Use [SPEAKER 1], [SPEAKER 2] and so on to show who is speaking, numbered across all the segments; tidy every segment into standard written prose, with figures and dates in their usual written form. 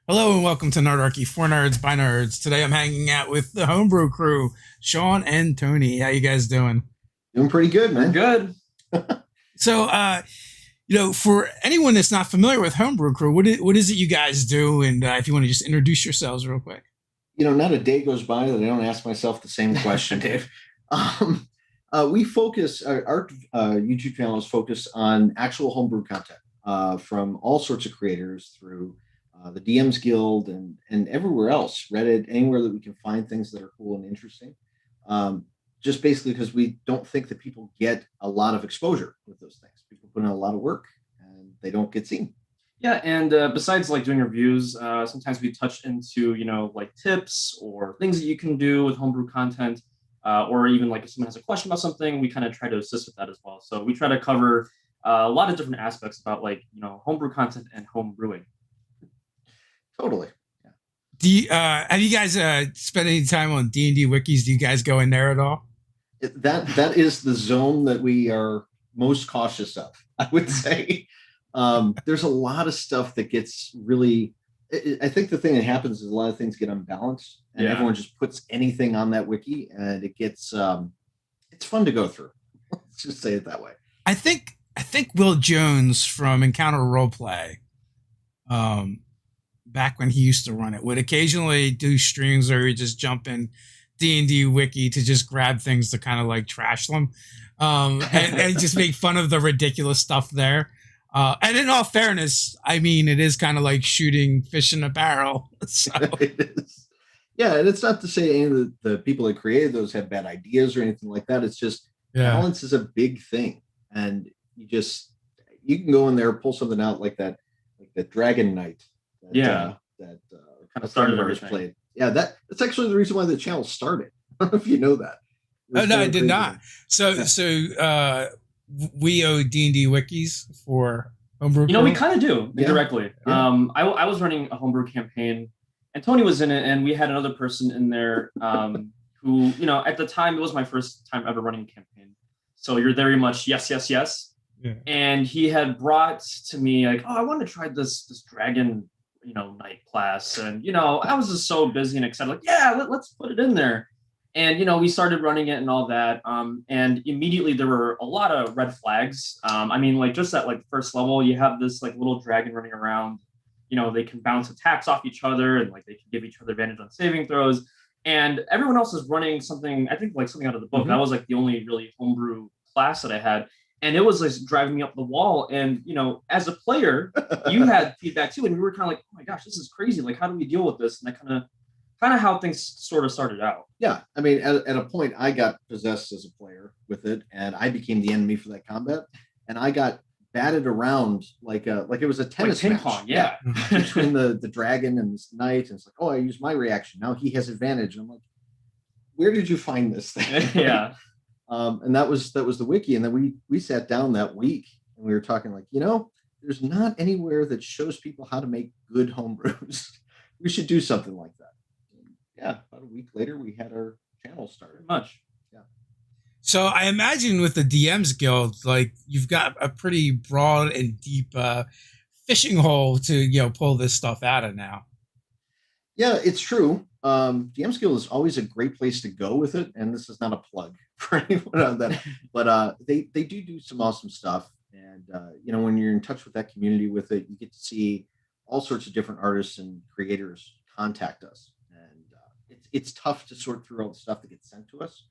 [SPEAKER 1] Hello and welcome to Nerdarchy for Nerds by Nerds. Today I'm hanging out with the Homebrew Crew, Sean and Tony. How you guys doing?
[SPEAKER 2] Doing pretty good,
[SPEAKER 3] We're
[SPEAKER 2] man.
[SPEAKER 3] good.
[SPEAKER 1] So, for anyone that's not familiar with Homebrew Crew, what is it you guys do? And if you want to just introduce yourselves real quick.
[SPEAKER 2] Not a day goes by that I don't ask myself the same question, Dave. Um, we focus, our YouTube channel is focused on actual homebrew content from all sorts of creators through the DMs Guild and everywhere else, Reddit, anywhere that we can find things that are cool and interesting. Just basically because we don't think that people get a lot of exposure with those things. People put in a lot of work and they don't get seen.
[SPEAKER 3] Yeah, and besides like doing reviews, sometimes we touch into like tips or things that you can do with homebrew content, or even like if someone has a question about something, we kind of try to assist with that as well. So we try to cover a lot of different aspects about like homebrew content and home brewing.
[SPEAKER 2] Totally.
[SPEAKER 1] Have you guys spent any time on D&D wikis? Do you guys go in there at all?
[SPEAKER 2] That is the zone that we are most cautious of, I would say. There's a lot of stuff that gets really. I think the thing that happens is a lot of things get unbalanced, and everyone just puts anything on that wiki, and it gets. It's fun to go through. Let's just say it that way.
[SPEAKER 1] I think Will Jones from Encounter Roleplay, back when he used to run it, would occasionally do streams where he just jump in D&D wiki to just grab things to kind of like trash them, and just make fun of the ridiculous stuff there. And in all fairness, I mean, it is kind of like shooting fish in a barrel. So.
[SPEAKER 2] It is. Yeah, and it's not to say any of the people that created those have bad ideas or anything like that. It's just balance is a big thing, and you can go in there, pull something out like that Dragon Knight. That
[SPEAKER 3] kind of started everything.
[SPEAKER 2] Played. Yeah, that's actually the reason why the channel started. I don't know if you know that.
[SPEAKER 1] Oh no, I did not. So we owe D&D wikis for Homebrew Crew?
[SPEAKER 3] We kind of do indirectly. Yeah. I was running a homebrew campaign, and Tony was in it, and we had another person in there who, at the time, it was my first time ever running a campaign. So you're very much yes, yes, yes. Yeah. And he had brought to me like, oh, I want to try this dragon, night class. And, I was just so busy and excited, like, yeah, let's put it in there. And, we started running it and all that. And immediately there were a lot of red flags. I mean, like just at like first level, you have this like little dragon running around, they can bounce attacks off each other and like they can give each other advantage on saving throws. And everyone else is running something, I think like something out of the book. Mm-hmm. That was like the only really homebrew class that I had. And it was like driving me up the wall. And, as a player, you had feedback too. And we were kind of like, oh my gosh, this is crazy. Like, how do we deal with this? And that kind of how things sort of started out.
[SPEAKER 2] Yeah. I mean, at a point, I got possessed as a player with it, and I became the enemy for that combat. And I got batted around like it was a tennis
[SPEAKER 3] like
[SPEAKER 2] match.
[SPEAKER 3] Ping pong, yeah.
[SPEAKER 2] Between the dragon and this knight. And it's like, oh, I used my reaction. Now he has advantage. And I'm like, where did you find this thing?
[SPEAKER 3] Yeah.
[SPEAKER 2] And that was the wiki. And then we sat down that week and we were talking like, there's not anywhere that shows people how to make good homebrews. We should do something like that. And yeah, about a week later, we had our channel started.
[SPEAKER 3] Pretty much.
[SPEAKER 2] Yeah.
[SPEAKER 1] So I imagine with the DMs Guild, like you've got a pretty broad and deep fishing hole to pull this stuff out of now.
[SPEAKER 2] Yeah, it's true. DMs Guild is always a great place to go with it, and this is not a plug for anyone on that, but they do some awesome stuff. And when you're in touch with that community with it, you get to see all sorts of different artists and creators contact us, and it's tough to sort through all the stuff that gets sent to us.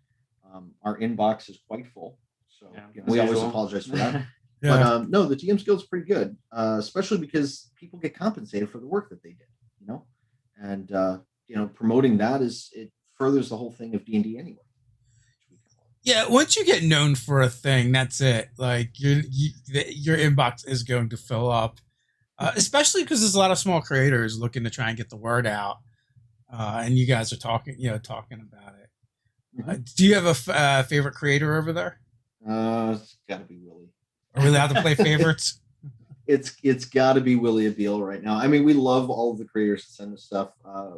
[SPEAKER 2] Our inbox is quite full, so we always apologize for that. Yeah. But no, the DMs Guild is pretty good, especially because people get compensated for the work that they did. And promoting that it furthers the whole thing of D&D anyway.
[SPEAKER 1] Yeah, once you get known for a thing, that's it. Like your inbox is going to fill up, especially because there's a lot of small creators looking to try and get the word out, and you guys are talking about it. Mm-hmm. Do you have a favorite creator over there?
[SPEAKER 2] It's got to be Willie.
[SPEAKER 1] Are we allowed to play favorites?
[SPEAKER 2] It's got to be Willie Abeal right now. I mean, we love all of the creators that send us stuff.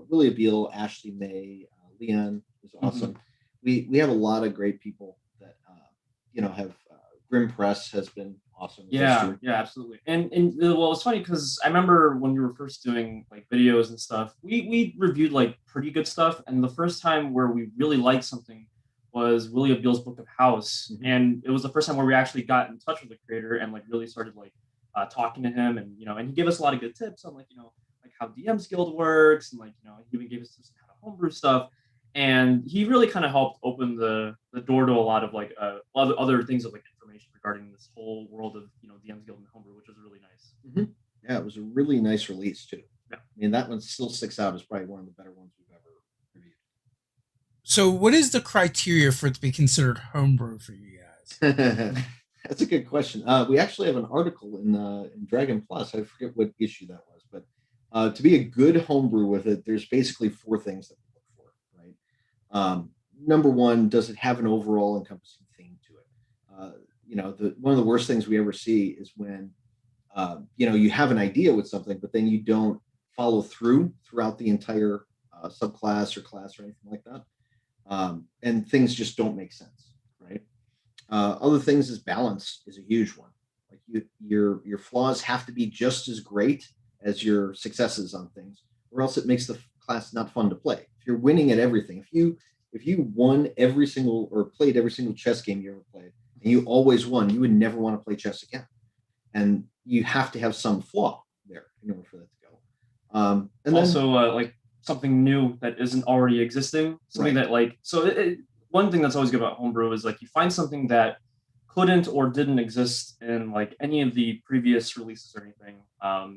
[SPEAKER 2] Willie Abeal, Ashley May, Leon is awesome. Mm-hmm. We have a lot of great people that have Grim Press has been awesome.
[SPEAKER 3] Yeah, absolutely. And well, it's funny because I remember when we were first doing like videos and stuff, we reviewed like pretty good stuff, and the first time where we really liked something was Willie Abdul's Book of House, and it was the first time where we actually got in touch with the creator and like really started like talking to him, and and he gave us a lot of good tips on like like how DM's Guild works, and like he even gave us tips on how to homebrew stuff. And he really kind of helped open the door to a lot of like other things of like information regarding this whole world of DM's Guild and Homebrew, which was really nice.
[SPEAKER 2] Yeah, it was a really nice release too.
[SPEAKER 3] Yeah.
[SPEAKER 2] I mean, that one still sticks out as probably one of the better ones we've ever reviewed.
[SPEAKER 1] So, what is the criteria for it to be considered homebrew for you guys?
[SPEAKER 2] That's a good question. We actually have an article in Dragon Plus. I forget what issue that was, but to be a good homebrew with it, there's basically 4 things that we look for, right? Number one, does it have an overall encompassing theme to it? One of the worst things we ever see is when you have an idea with something, but then you don't follow throughout the entire subclass or class or anything like that, and things just don't make sense, right? Other things is balance is a huge one. Like your flaws have to be just as great as your successes on things, or else it makes the class not fun to play. If you're winning at everything, if you won every single or played every single chess game you ever played, and you always won, you would never want to play chess again. And you have to have some flaw there in order for that to go. And
[SPEAKER 3] also, like something new that isn't already existing, something that like one thing that's always good about homebrew is like you find something that couldn't or didn't exist in like any of the previous releases or anything.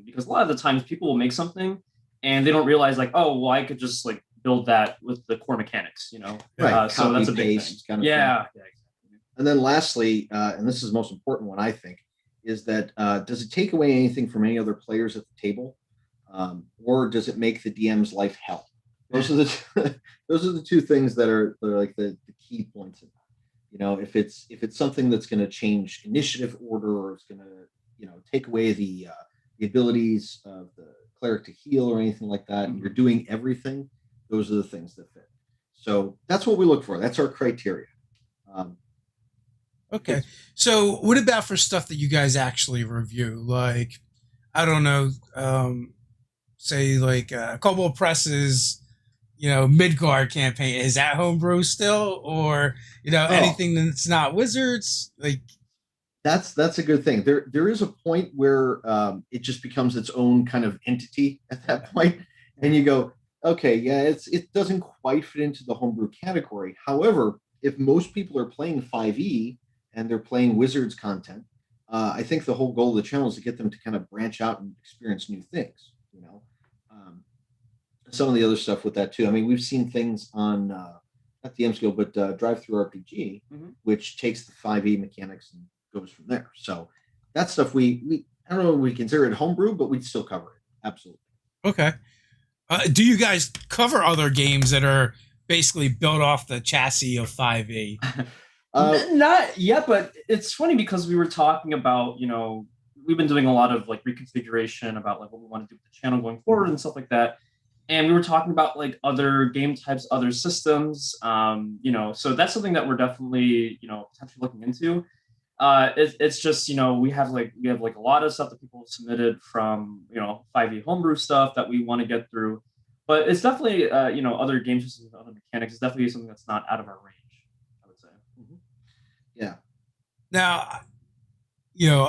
[SPEAKER 3] Because a lot of the times people will make something and they don't realize like, oh, well, I could just like build that with the core mechanics,
[SPEAKER 2] Right.
[SPEAKER 3] So that's a big thing.
[SPEAKER 2] Kind of
[SPEAKER 3] yeah.
[SPEAKER 2] Thing. And then lastly, and this is the most important one, I think, is that does it take away anything from any other players at the table, or does it make the DM's life hell? Those are the 2 things that are like the key points. If it's something that's going to change initiative order, or it's going to take away the abilities of the cleric to heal or anything like that, and you're doing everything, those are the things that fit. So that's what we look for. That's our criteria.
[SPEAKER 1] Okay. So what about for stuff that you guys actually review? Like, I don't know, say like Cobalt Press's, Midgard campaign. Is that homebrew still? Or, anything that's not Wizards? Like,
[SPEAKER 2] that's a good thing. There is a point where it just becomes its own kind of entity at that point. And you go, okay, yeah, it doesn't quite fit into the homebrew category. However, if most people are playing 5e and they're playing Wizards content, I think the whole goal of the channel is to get them to kind of branch out and experience new things. Some of the other stuff with that too. I mean, we've seen things on not DM's Guild, but Drive Through RPG, which takes the 5e mechanics and goes from there. So that stuff we I don't know if we consider it homebrew, but we'd still cover it. Absolutely.
[SPEAKER 1] Okay. Do you guys cover other games that are basically built off the chassis of 5e?
[SPEAKER 3] Not yet, but it's funny because we were talking about, we've been doing a lot of like reconfiguration about like what we want to do with the channel going forward and stuff like that. And we were talking about like other game types, other systems, so that's something that we're definitely, potentially looking into. It's just, we have like a lot of stuff that people submitted from, 5e homebrew stuff that we want to get through. But it's definitely, other game systems and other mechanics is definitely something that's not out of our range, I would say.
[SPEAKER 2] Yeah.
[SPEAKER 1] Now,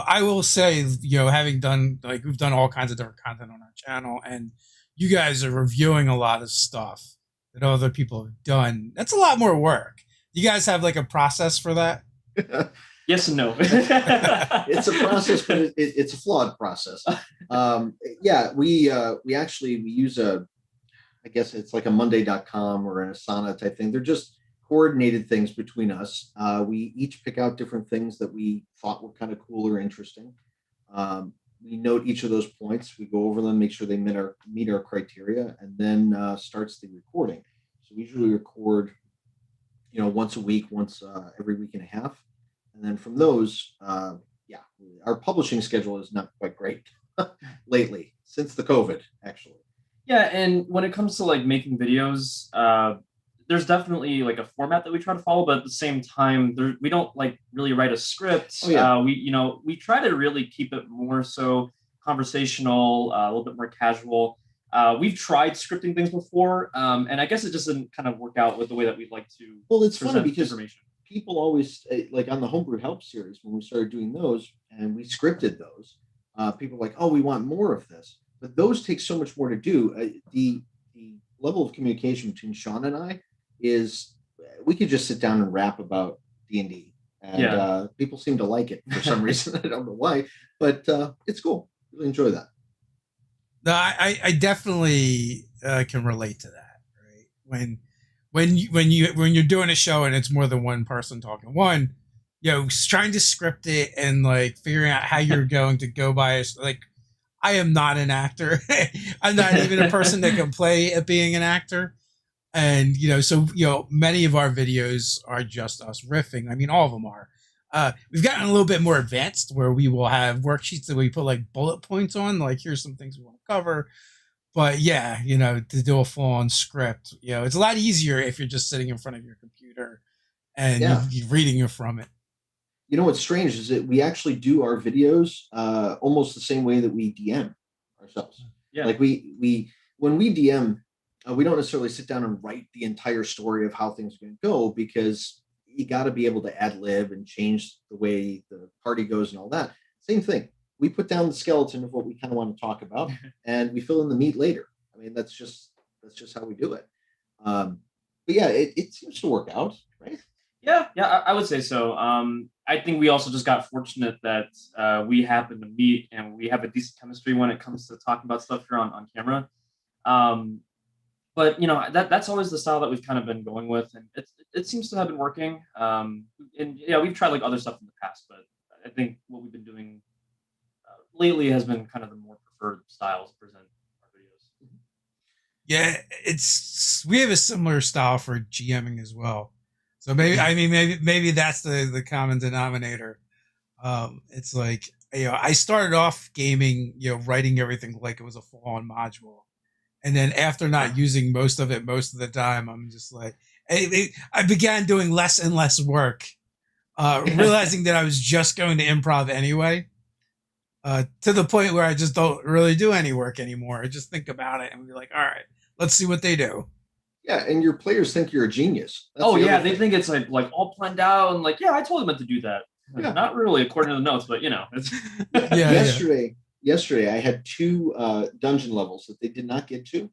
[SPEAKER 1] I will say, having done, like, we've done all kinds of different content on our channel, and you guys are reviewing a lot of stuff that other people have done. That's a lot more work. You guys have like a process for that?
[SPEAKER 3] Yes and no.
[SPEAKER 2] It's a process, but it's a flawed process. Yeah, we use I guess it's like a Monday.com or an Asana type thing. They're just coordinated things between us. We each pick out different things that we thought were kind of cool or interesting. We note each of those points. We go over them, make sure they meet our criteria, and then starts the recording. So we usually record, once a week, once every week and a half. And then from those, our publishing schedule is not quite great lately, since the COVID, actually.
[SPEAKER 3] Yeah, and when it comes to like making videos, there's definitely like a format that we try to follow, but at the same time, we don't like really write a script.
[SPEAKER 2] Oh, yeah.
[SPEAKER 3] We try to really keep it more so conversational, a little bit more casual. We've tried scripting things before, and I guess it just didn't kind of work out with the way that we'd like to.
[SPEAKER 2] Well, it's funny
[SPEAKER 3] present
[SPEAKER 2] because
[SPEAKER 3] information.
[SPEAKER 2] people always like on the Homebrew Help series when we started doing those and we scripted those. People were like, oh, we want more of this, but those take so much more to do. The level of communication between Sean and I is we could just sit down and rap about D&D, and people seem to like it for some reason. I don't know why, but it's cool. Really enjoy that.
[SPEAKER 1] No, I definitely can relate to that. Right, when you're doing a show and it's more than one person talking, trying to script it and like figuring out how you're going to go by it. Like, I am not an actor. I'm not even a person that can play at being an actor. And, so, many of our videos are just us riffing. I mean, all of them are. We've gotten a little bit more advanced where we will have worksheets that we put like bullet points on, like here's some things we want to cover. But yeah, to do a full on script, it's a lot easier if you're just sitting in front of your computer and you're reading it from it.
[SPEAKER 2] What's strange is that we actually do our videos almost the same way that we DM ourselves.
[SPEAKER 3] Yeah.
[SPEAKER 2] Like when we DM, we don't necessarily sit down and write the entire story of how things are going to go, because you got to be able to ad lib and change the way the party goes and all that. Same thing. We put down the skeleton of what we kind of want to talk about, and we fill in the meat later. I mean, that's just how we do it. But yeah, it seems to work out, right?
[SPEAKER 3] Yeah, I would say so. I think we also just got fortunate that we happen to meet and we have a decent chemistry when it comes to talking about stuff here on camera. But that's always the style that we've kind of been going with, and it seems to have been working. And yeah, we've tried like other stuff in the past, but I think what we've been doing lately has been kind of the more preferred style to present our videos.
[SPEAKER 1] Yeah, we have a similar style for GMing as well. So maybe that's the common denominator. It's like, I started off gaming, writing everything like it was a full-on module. And then after not using most of it most of the time, I'm just like, I began doing less and less work, realizing that I was just going to improv anyway, to the point where I just don't really do any work anymore. I just think about it and be like, all right, let's see what they do.
[SPEAKER 2] Yeah, and your players think you're a genius.
[SPEAKER 3] That's they think it's like all planned out and like, yeah, I totally meant to do that. Yeah. Not really according to the notes, but it's
[SPEAKER 2] Yesterday I had 2 dungeon levels that they did not get to,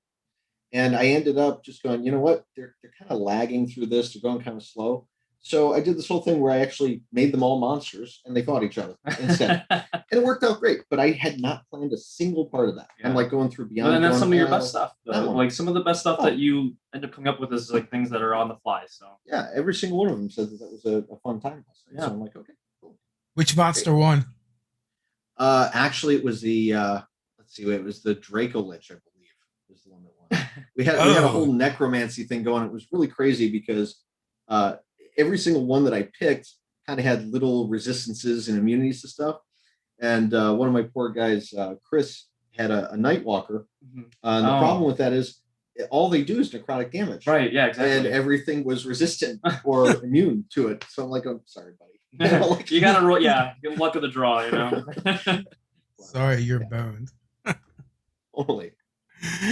[SPEAKER 2] and I ended up just going, you know what, they're kind of lagging through this, they're going kind of slow. So I did this whole thing where I actually made them all monsters and they fought each other instead. And it worked out great, but I had not planned a single part of that. Yeah. I'm like going through Beyond.
[SPEAKER 3] And that's some of your best stuff. Like some of the best stuff that you end up coming up with is like things that are on the fly. So
[SPEAKER 2] yeah, every single one of them says that was a fun time.
[SPEAKER 3] Yeah.
[SPEAKER 2] So I'm like, okay, cool.
[SPEAKER 1] Which monster won?
[SPEAKER 2] Actually, it was the it was the Draco Lich, I believe, was the one that won. We had a whole necromancy thing going. It was really crazy because every single one that I picked kind of had little resistances and immunities to stuff. And one of my poor guys, Chris, had a Nightwalker. Mm-hmm. And the problem with that is all they do is necrotic damage.
[SPEAKER 3] Right, yeah, exactly.
[SPEAKER 2] And everything was resistant or immune to it. So I'm like, I'm sorry, buddy.
[SPEAKER 3] You gotta roll, get luck of the draw,
[SPEAKER 1] Sorry, you're boned.
[SPEAKER 2] Totally.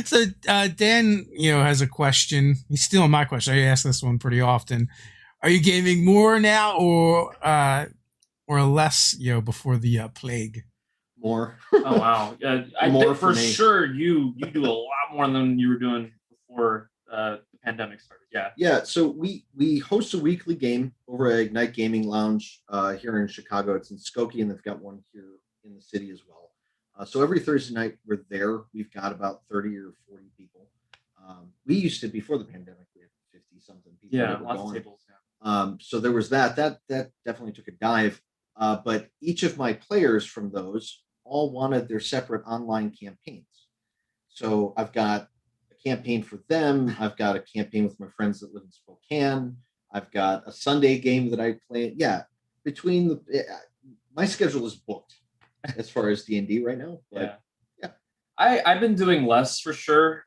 [SPEAKER 1] So Dan, has a question. He's stealing my question. I ask this one pretty often. Are you gaming more now or less, before the plague?
[SPEAKER 2] More.
[SPEAKER 3] Oh wow. I think for sure you do a lot more than you were doing before the pandemic started. Yeah.
[SPEAKER 2] Yeah. So we host a weekly game over at Ignite Gaming Lounge here in Chicago. It's in Skokie, and they've got one here in the city as well. So every Thursday night we're there. We've got about 30 or 40 people. We used to, before the pandemic, we had 50 something people.
[SPEAKER 3] Yeah, lots of tables.
[SPEAKER 2] Yeah. So there was that definitely took a dive. But each of my players from those all wanted their separate online campaigns. So I've got a campaign for them. I've got a campaign with my friends that live in Spokane. I've got a Sunday game that I play. Yeah, my schedule is booked as far as D&D right now. But yeah.
[SPEAKER 3] I've been doing less for sure.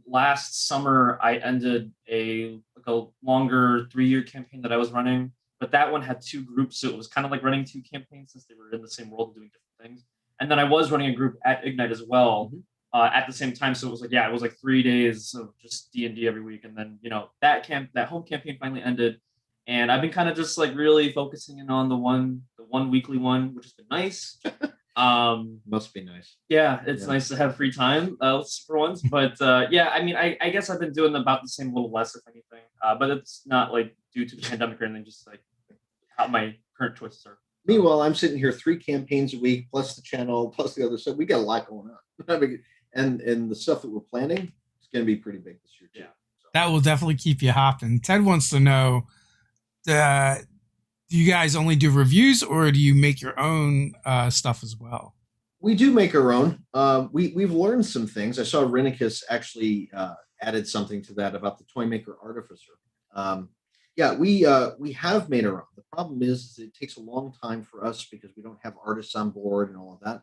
[SPEAKER 3] Last summer I ended a the longer 3-year campaign that I was running. But that one had 2 groups, so it was kind of like running 2 campaigns since they were in the same world doing different things. And then I was running a group at Ignite as well at the same time. So it was like, it was like 3 days of just D&D every week. And then, that home campaign finally ended. And I've been kind of just like really focusing in on the one weekly one, which has been nice.
[SPEAKER 2] Must be nice.
[SPEAKER 3] Yeah, it's nice to have free time for once. But I mean, I guess I've been doing about the same, little less, if anything. But it's not like due to the pandemic or anything, just like how my current choices are.
[SPEAKER 2] Meanwhile, I'm sitting here 3 campaigns a week, plus the channel, plus the other stuff. We got a lot going on. I mean, and the stuff that we're planning is going to be pretty big this year too.
[SPEAKER 3] Yeah.
[SPEAKER 2] So.
[SPEAKER 1] That will definitely keep you hopping. Ted wants to know, do you guys only do reviews, or do you make your own stuff as well?
[SPEAKER 2] We do make our own. We've learned some things. I saw Renicus actually added something to that about the Toy Maker Artificer. We have made our own. The problem is it takes a long time for us because we don't have artists on board and all of that.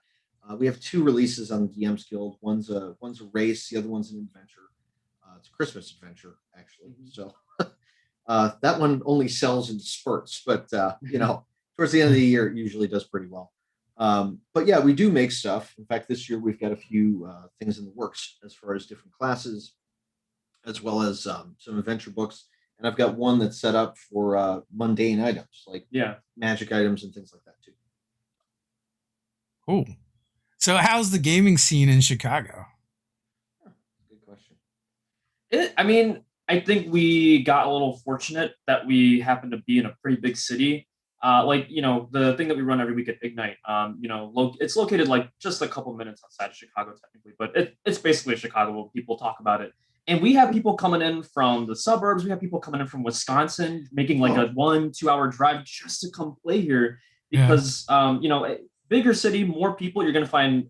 [SPEAKER 2] We have 2 releases on the DMs Guild. One's a race, the other one's an adventure. It's a Christmas adventure, actually. So that one only sells in spurts, but towards the end of the year, it usually does pretty well. But yeah, we do make stuff. In fact, this year we've got a few things in the works as far as different classes, as well as some adventure books. And I've got one that's set up for mundane items like magic items and things like that too.
[SPEAKER 1] Cool. So how's the gaming scene in Chicago?
[SPEAKER 2] Good question.
[SPEAKER 3] I mean, I think we got a little fortunate that we happen to be in a pretty big city. The thing that we run every week at Ignite, it's located like just a couple minutes outside of Chicago technically, but it's basically Chicago. People talk about it. And we have people coming in from the suburbs. We have people coming in from Wisconsin, making like a 1-2 hour drive just to come play here because, bigger city, more people, you're going to find,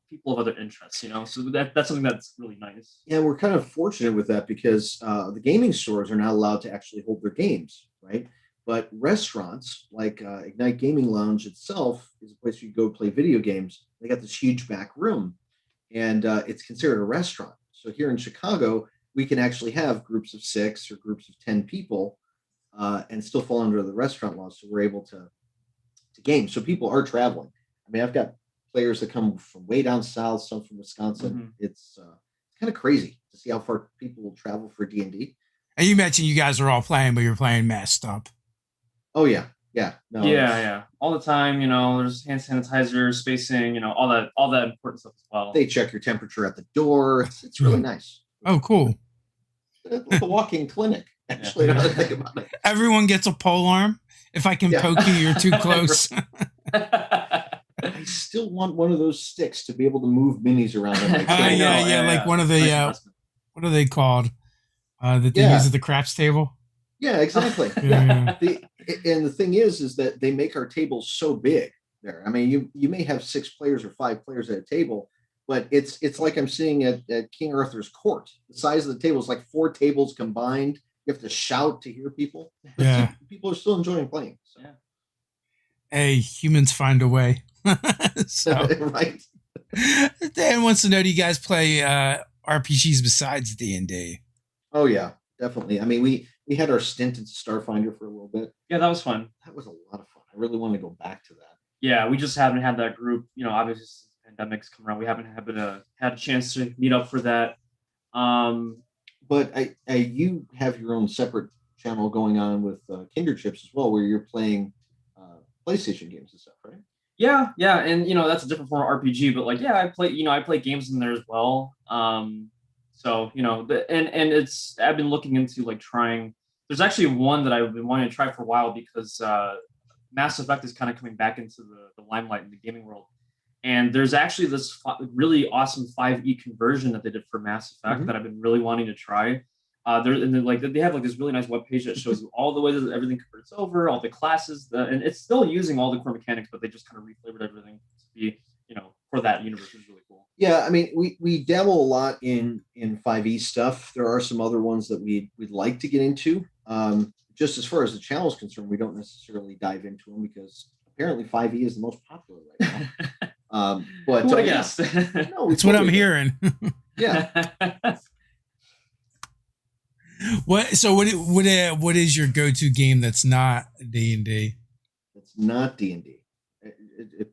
[SPEAKER 3] people of other interests, so that's something that's really nice.
[SPEAKER 2] Yeah, we're kind of fortunate with that because the gaming stores are not allowed to actually hold their games, right? But restaurants like Ignite Gaming Lounge itself is a place you go play video games. They got this huge back room and it's considered a restaurant. So here in Chicago, we can actually have groups of 6 or groups of 10 people and still fall under the restaurant laws. So we're able to game. So people are traveling. I mean, I've got players that come from way down south, some from Wisconsin. Mm-hmm. It's kind of crazy to see how far people will travel for D&D.
[SPEAKER 1] And you mentioned you guys are all playing, but you're playing masked up.
[SPEAKER 2] Oh, yeah. Yeah. No,
[SPEAKER 3] yeah. All the time, there's hand sanitizer, spacing, all that important stuff as well.
[SPEAKER 2] They check your temperature at the door. It's really nice.
[SPEAKER 1] Oh, cool.
[SPEAKER 2] It's a walking clinic, actually, now that I think about it.
[SPEAKER 1] Everyone gets a pole arm. If I can poke you, you're too close.
[SPEAKER 2] I still want one of those sticks to be able to move minis around.
[SPEAKER 1] Like one of the, what are they called? That they use at the craps table?
[SPEAKER 2] Yeah, exactly. And the thing is that they make our tables so big there. I mean, you may have 6 players or 5 players at a table, but it's like I'm sitting at King Arthur's court. The size of the table is like 4 tables combined. You have to shout to hear people.
[SPEAKER 1] Yeah.
[SPEAKER 2] People are still enjoying playing. So.
[SPEAKER 3] Yeah.
[SPEAKER 1] Hey, humans find a way. So,
[SPEAKER 2] right.
[SPEAKER 1] Dan wants to know, do you guys play RPGs besides D&D?
[SPEAKER 2] Oh, yeah, definitely. I mean, we had our stint in Starfinder for a little bit.
[SPEAKER 3] Yeah, that was fun.
[SPEAKER 2] That was a lot of fun. I really want to go back to that.
[SPEAKER 3] Yeah, we just haven't had that group. Obviously, since the pandemic's come around, we haven't had a chance to meet up for that.
[SPEAKER 2] But you have your own separate channel going on with Kinder Chips as well, where you're playing PlayStation games and stuff, right?
[SPEAKER 3] Yeah, and that's a different form of RPG, but I play games in there as well. So I've been looking into like trying. There's actually one that I've been wanting to try for a while because Mass Effect is kind of coming back into the limelight in the gaming world. And there's actually this really awesome 5e conversion that they did for Mass Effect that I've been really wanting to try. They have like this really nice webpage that shows you all the way that everything converts over, all the classes, and it's still using all the core mechanics, but they just kind of reflavored everything to be, for that universe. Is really cool.
[SPEAKER 2] Yeah, I mean, we dabble a lot in 5e stuff. There are some other ones that we'd like to get into. Just as far as the channel is concerned, we don't necessarily dive into them because apparently 5e is the most popular right now. But
[SPEAKER 3] what I guess.
[SPEAKER 1] No, it's what I'm hearing.
[SPEAKER 2] Yeah.
[SPEAKER 1] What is your go-to game that's not D&D?
[SPEAKER 2] It's not D&D.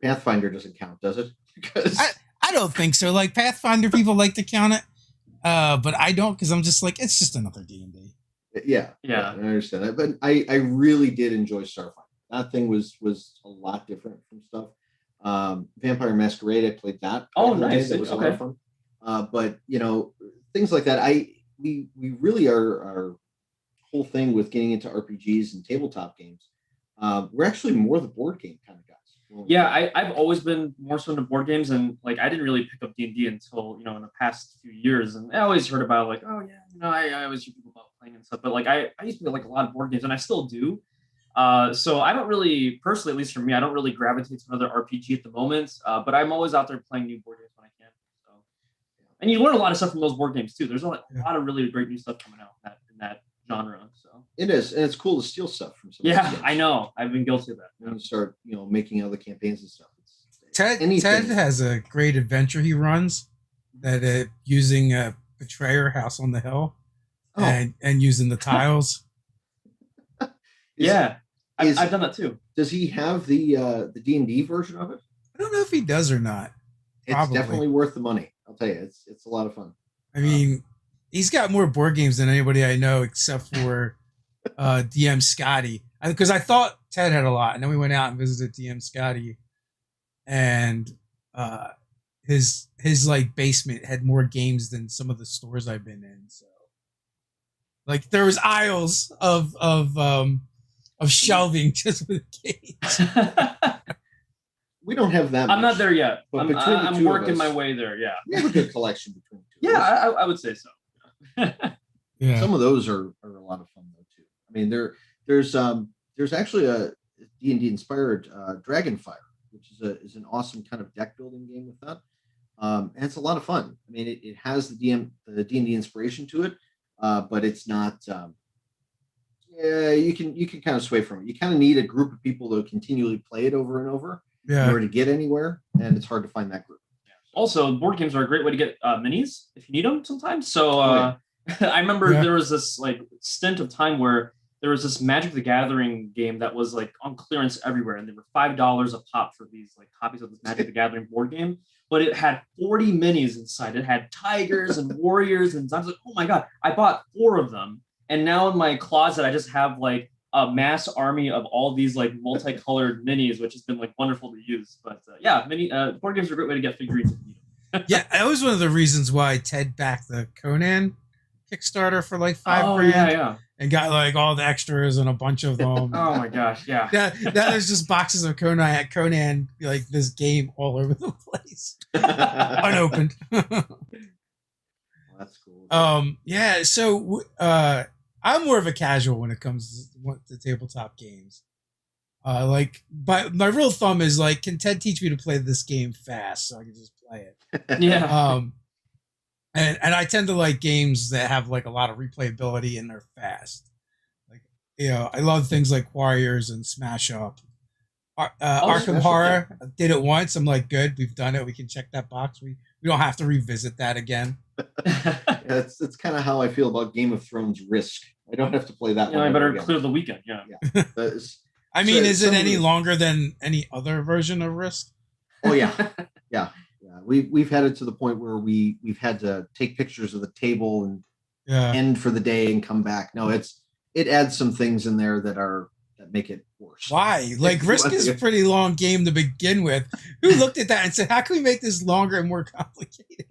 [SPEAKER 2] Pathfinder doesn't count, does it? Because
[SPEAKER 1] I don't think so. Like Pathfinder, people like to count it, but I don't because I'm just like it's just another D&D.
[SPEAKER 2] yeah, I understand that. But I really did enjoy Starfinder. That thing was a lot different from stuff. Vampire Masquerade, I played that.
[SPEAKER 3] Oh, nice.
[SPEAKER 2] That was a lot of fun. But things like that. We really are our whole thing with getting into RPGs and tabletop games. We're actually more the board game kind of guys.
[SPEAKER 3] Yeah, I've always been more so into board games, and like I didn't really pick up D&D until in the past few years, and I always heard about like, oh yeah, I always hear people about playing and stuff, but like I used to play like a lot of board games, and I still do. So I don't really, personally, at least for me, I don't really gravitate to another RPG at the moment, but I'm always out there playing new board games when I can. So, and you learn a lot of stuff from those board games too. There's a lot of really great new stuff coming out in that genre. So
[SPEAKER 2] it is, and it's cool to steal stuff from some.
[SPEAKER 3] Yeah, I know. I've been guilty of that.
[SPEAKER 2] When you start, making other campaigns and stuff.
[SPEAKER 1] Ted has a great adventure he runs that using a Betrayer House on the Hill and using the tiles.
[SPEAKER 3] I've done that too.
[SPEAKER 2] Does he have the D&D version of it?
[SPEAKER 1] I don't know if he does or not. Probably.
[SPEAKER 2] It's definitely worth the money. I'll tell you, it's a lot of fun.
[SPEAKER 1] I mean, he's got more board games than anybody I know, except for DM Scotty. Because I thought Ted had a lot, and then we went out and visited DM Scotty, and his like basement had more games than some of the stores I've been in. So, like, there was aisles of shelving just with games.
[SPEAKER 2] We don't have that.
[SPEAKER 3] I'm not there yet. But I'm working my way there. Yeah,
[SPEAKER 2] we have a good collection between the two.
[SPEAKER 3] Yeah, I would say so.
[SPEAKER 2] Yeah, some of those are a lot of fun though too. I mean, there's actually a D&D inspired Dragonfire, which is an awesome kind of deck building game with that. And it's a lot of fun. I mean, it has the D&D inspiration to it, but it's not. You can kind of sway from it. You kind of need a group of people to continually play it over and over in order to get anywhere, and it's hard to find that group.
[SPEAKER 3] Also, board games are a great way to get minis if you need them sometimes. So I remember there was this like stint of time where there was this Magic the Gathering game that was like on clearance everywhere, and they were $5 a pop for these like copies of this Magic the Gathering board game. But it had 40 minis inside. It had tigers and warriors, and I was like, oh my god! I bought 4 of them, and now in my closet I just have like a mass army of all these like multicolored minis, which has been like wonderful to use. But board games are a great way to get figurines if you need them.
[SPEAKER 1] Yeah, that was one of the reasons why Ted backed the Conan Kickstarter for like $5,000. And got like all the extras and a bunch of them.
[SPEAKER 3] Oh my gosh, yeah.
[SPEAKER 1] That was just boxes of Conan, like this game all over the place, unopened.
[SPEAKER 2] That's cool.
[SPEAKER 1] Yeah. So, I'm more of a casual when it comes to tabletop games. But my rule of thumb is like, can Ted teach me to play this game fast so I can just play it?
[SPEAKER 3] Yeah.
[SPEAKER 1] And I tend to like games that have like a lot of replayability and they're fast. Like, I love things like Warriors and Smash Up. Arkham Horror, I did it once. I'm like, good, we've done it. We can check that box. We don't have to revisit that again.
[SPEAKER 2] It's kind of how I feel about Game of Thrones Risk. I don't have to play that one.
[SPEAKER 3] I better clear the weekend. Yeah.
[SPEAKER 1] I mean, is it any longer than any other version of Risk?
[SPEAKER 2] Oh yeah. We've had it to the point where we've had to take pictures of the table and end for the day and come back. No, it adds some things in there that make it worse.
[SPEAKER 1] Why? Like Risk is a pretty long game to begin with. Who looked at that and said, how can we make this longer and more complicated?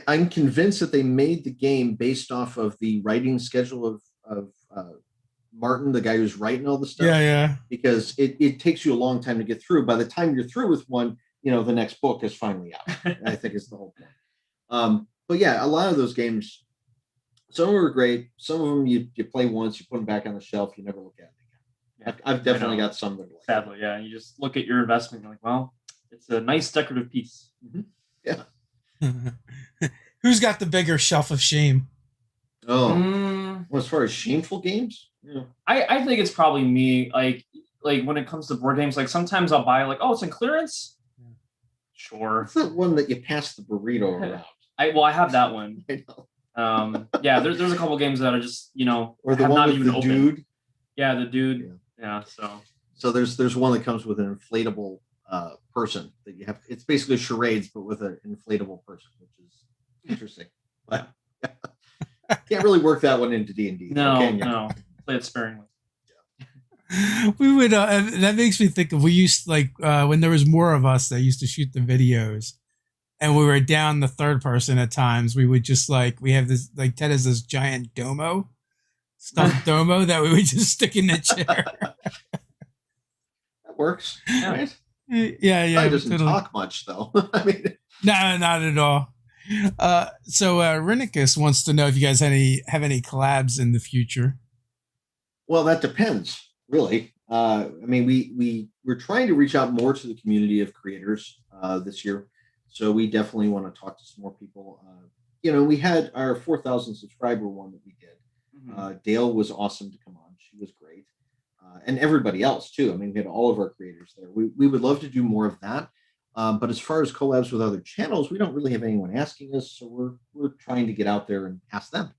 [SPEAKER 2] I'm convinced that they made the game based off of the writing schedule of Martin, the guy who's writing all the stuff.
[SPEAKER 1] Yeah.
[SPEAKER 2] Because it takes you a long time to get through. By the time you're through with one, the next book is finally out. I think is the whole point. But yeah, a lot of those games, some were great. Some of them you play once, you put them back on the shelf, you never look at it again. I've definitely got some that are like
[SPEAKER 3] sadly, yeah. You just look at your investment and you're like, well, it's a nice decorative piece.
[SPEAKER 2] Mm-hmm. Yeah.
[SPEAKER 1] Who's got the bigger shelf of shame?
[SPEAKER 2] Well, as far as shameful games,
[SPEAKER 3] I think it's probably me. Like when it comes to board games, like sometimes I'll buy like, oh, it's in clearance. Sure.
[SPEAKER 2] It's that one that you pass the burrito around.
[SPEAKER 3] I have that one.
[SPEAKER 2] I know.
[SPEAKER 3] Yeah, there's a couple games that are just
[SPEAKER 2] Or the
[SPEAKER 3] have
[SPEAKER 2] one
[SPEAKER 3] not
[SPEAKER 2] with
[SPEAKER 3] even
[SPEAKER 2] the
[SPEAKER 3] opened.
[SPEAKER 2] dude.
[SPEAKER 3] Yeah, the dude.
[SPEAKER 2] Yeah.
[SPEAKER 3] Yeah, so
[SPEAKER 2] So there's one that comes with an inflatable person that you have. It's basically charades, but with an inflatable person, which is interesting. But can't really work that one into D&D.
[SPEAKER 3] no, play it sparingly.
[SPEAKER 1] We would that makes me think of, we used, like, when there was more of us that used to shoot the videos, and we were down the third person at times, we would just, like, we have this, like, Ted has this giant domo, stuffed domo, that we would just stick in the chair.
[SPEAKER 2] That works,
[SPEAKER 3] Yeah.
[SPEAKER 2] right?
[SPEAKER 1] Yeah,
[SPEAKER 2] Guy doesn't talk much, though. I mean,
[SPEAKER 1] no, not at all. So Renikus wants to know if you guys have any collabs in the future.
[SPEAKER 2] well, that depends, really. I mean, we're trying to reach out more to the community of creators this year, so we definitely want to talk to some more people. We had our 4,000 subscriber one that we did. Dale was awesome to come on; she was great, and everybody else too. I mean, we had all of our creators there. We would love to do more of that. But as far as collabs with other channels, we don't really have anyone asking us, so we're trying to get out there and ask them.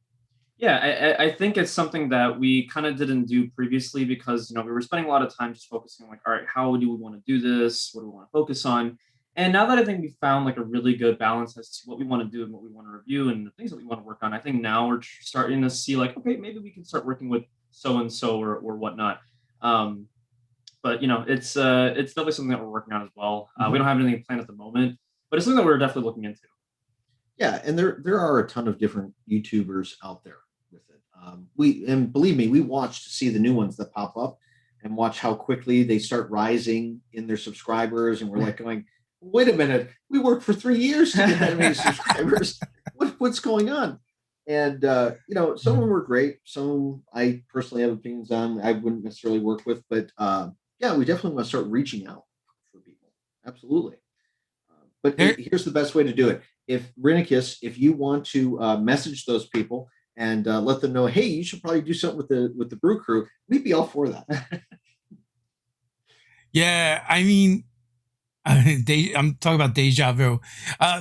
[SPEAKER 3] Yeah, I think it's something that we kind of didn't do previously because we were spending a lot of time just focusing on, like, all right, how do we want to do this? What do we want to focus on? And now that I think we found like a really good balance as to what we want to do and what we want to review and the things that we want to work on, I think now we're starting to see, like, okay, maybe we can start working with so and so or whatnot. But it's definitely something that we're working on as well. We don't have anything planned at the moment, but it's something that we're definitely looking into.
[SPEAKER 2] Yeah, and there are a ton of different YouTubers out there with it. And believe me, we watch to see the new ones that pop up and watch how quickly they start rising in their subscribers, and we're like going, wait a minute, we worked for 3 years to get that many subscribers. What's going on? And some of them were great. Some I personally have opinions on. I wouldn't necessarily work with, but yeah, we definitely want to start reaching out for people. Absolutely. But here's the best way to do it. If Renikus, if you want to message those people and let them know, hey, you should probably do something with the Brew Crew, we'd be all for that.
[SPEAKER 1] Yeah, I mean, I'm talking about deja vu.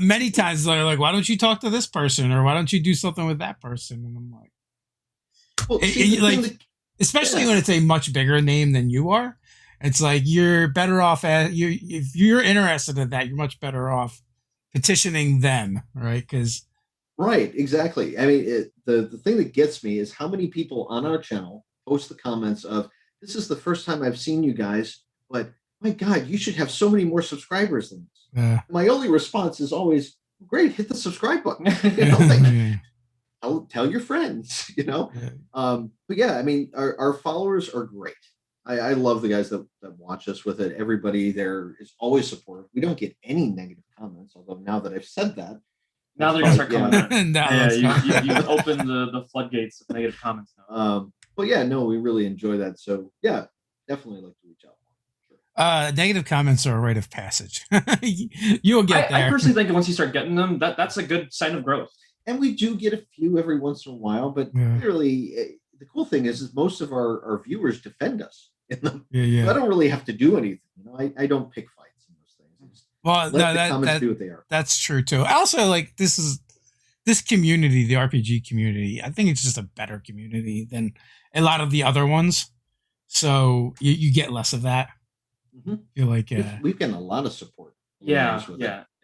[SPEAKER 1] Many times they're like, why don't you talk to this person, or why don't you do something with that person? And I'm like,
[SPEAKER 2] well, see,
[SPEAKER 1] especially when it's a much bigger name than you are, it's like you're better off if you're interested in that, you're much better off petitioning them, right? Because
[SPEAKER 2] right, exactly. I mean, the thing that gets me is how many people on our channel post the comments of, this is the first time I've seen you guys, but my God, you should have so many more subscribers than this. My only response is always, great, hit the subscribe button. Tell your friends, But yeah, I mean, our followers are great. I love the guys that watch us with it. Everybody there is always supportive. We don't get any negative comments, although now that I've said that,
[SPEAKER 3] now they're gonna start coming. You've opened the floodgates of negative comments now.
[SPEAKER 2] But yeah, no, we really enjoy that. So yeah, definitely like to reach out. Sure.
[SPEAKER 1] Negative comments are a rite of passage. You'll get there.
[SPEAKER 3] I personally think once you start getting them, that's a good sign of growth.
[SPEAKER 2] And we do get a few every once in a while, but really, the cool thing is most of our viewers defend us in them. So I don't really have to do anything. I don't pick fights in those things.
[SPEAKER 1] Well,
[SPEAKER 2] let the comments do what they are.
[SPEAKER 1] That's true too. I also like this community, the RPG community. I think it's just a better community than a lot of the other ones. So you get less of that.
[SPEAKER 2] Mm-hmm.
[SPEAKER 1] Feel like
[SPEAKER 2] we've gotten a lot of support.
[SPEAKER 3] Yeah.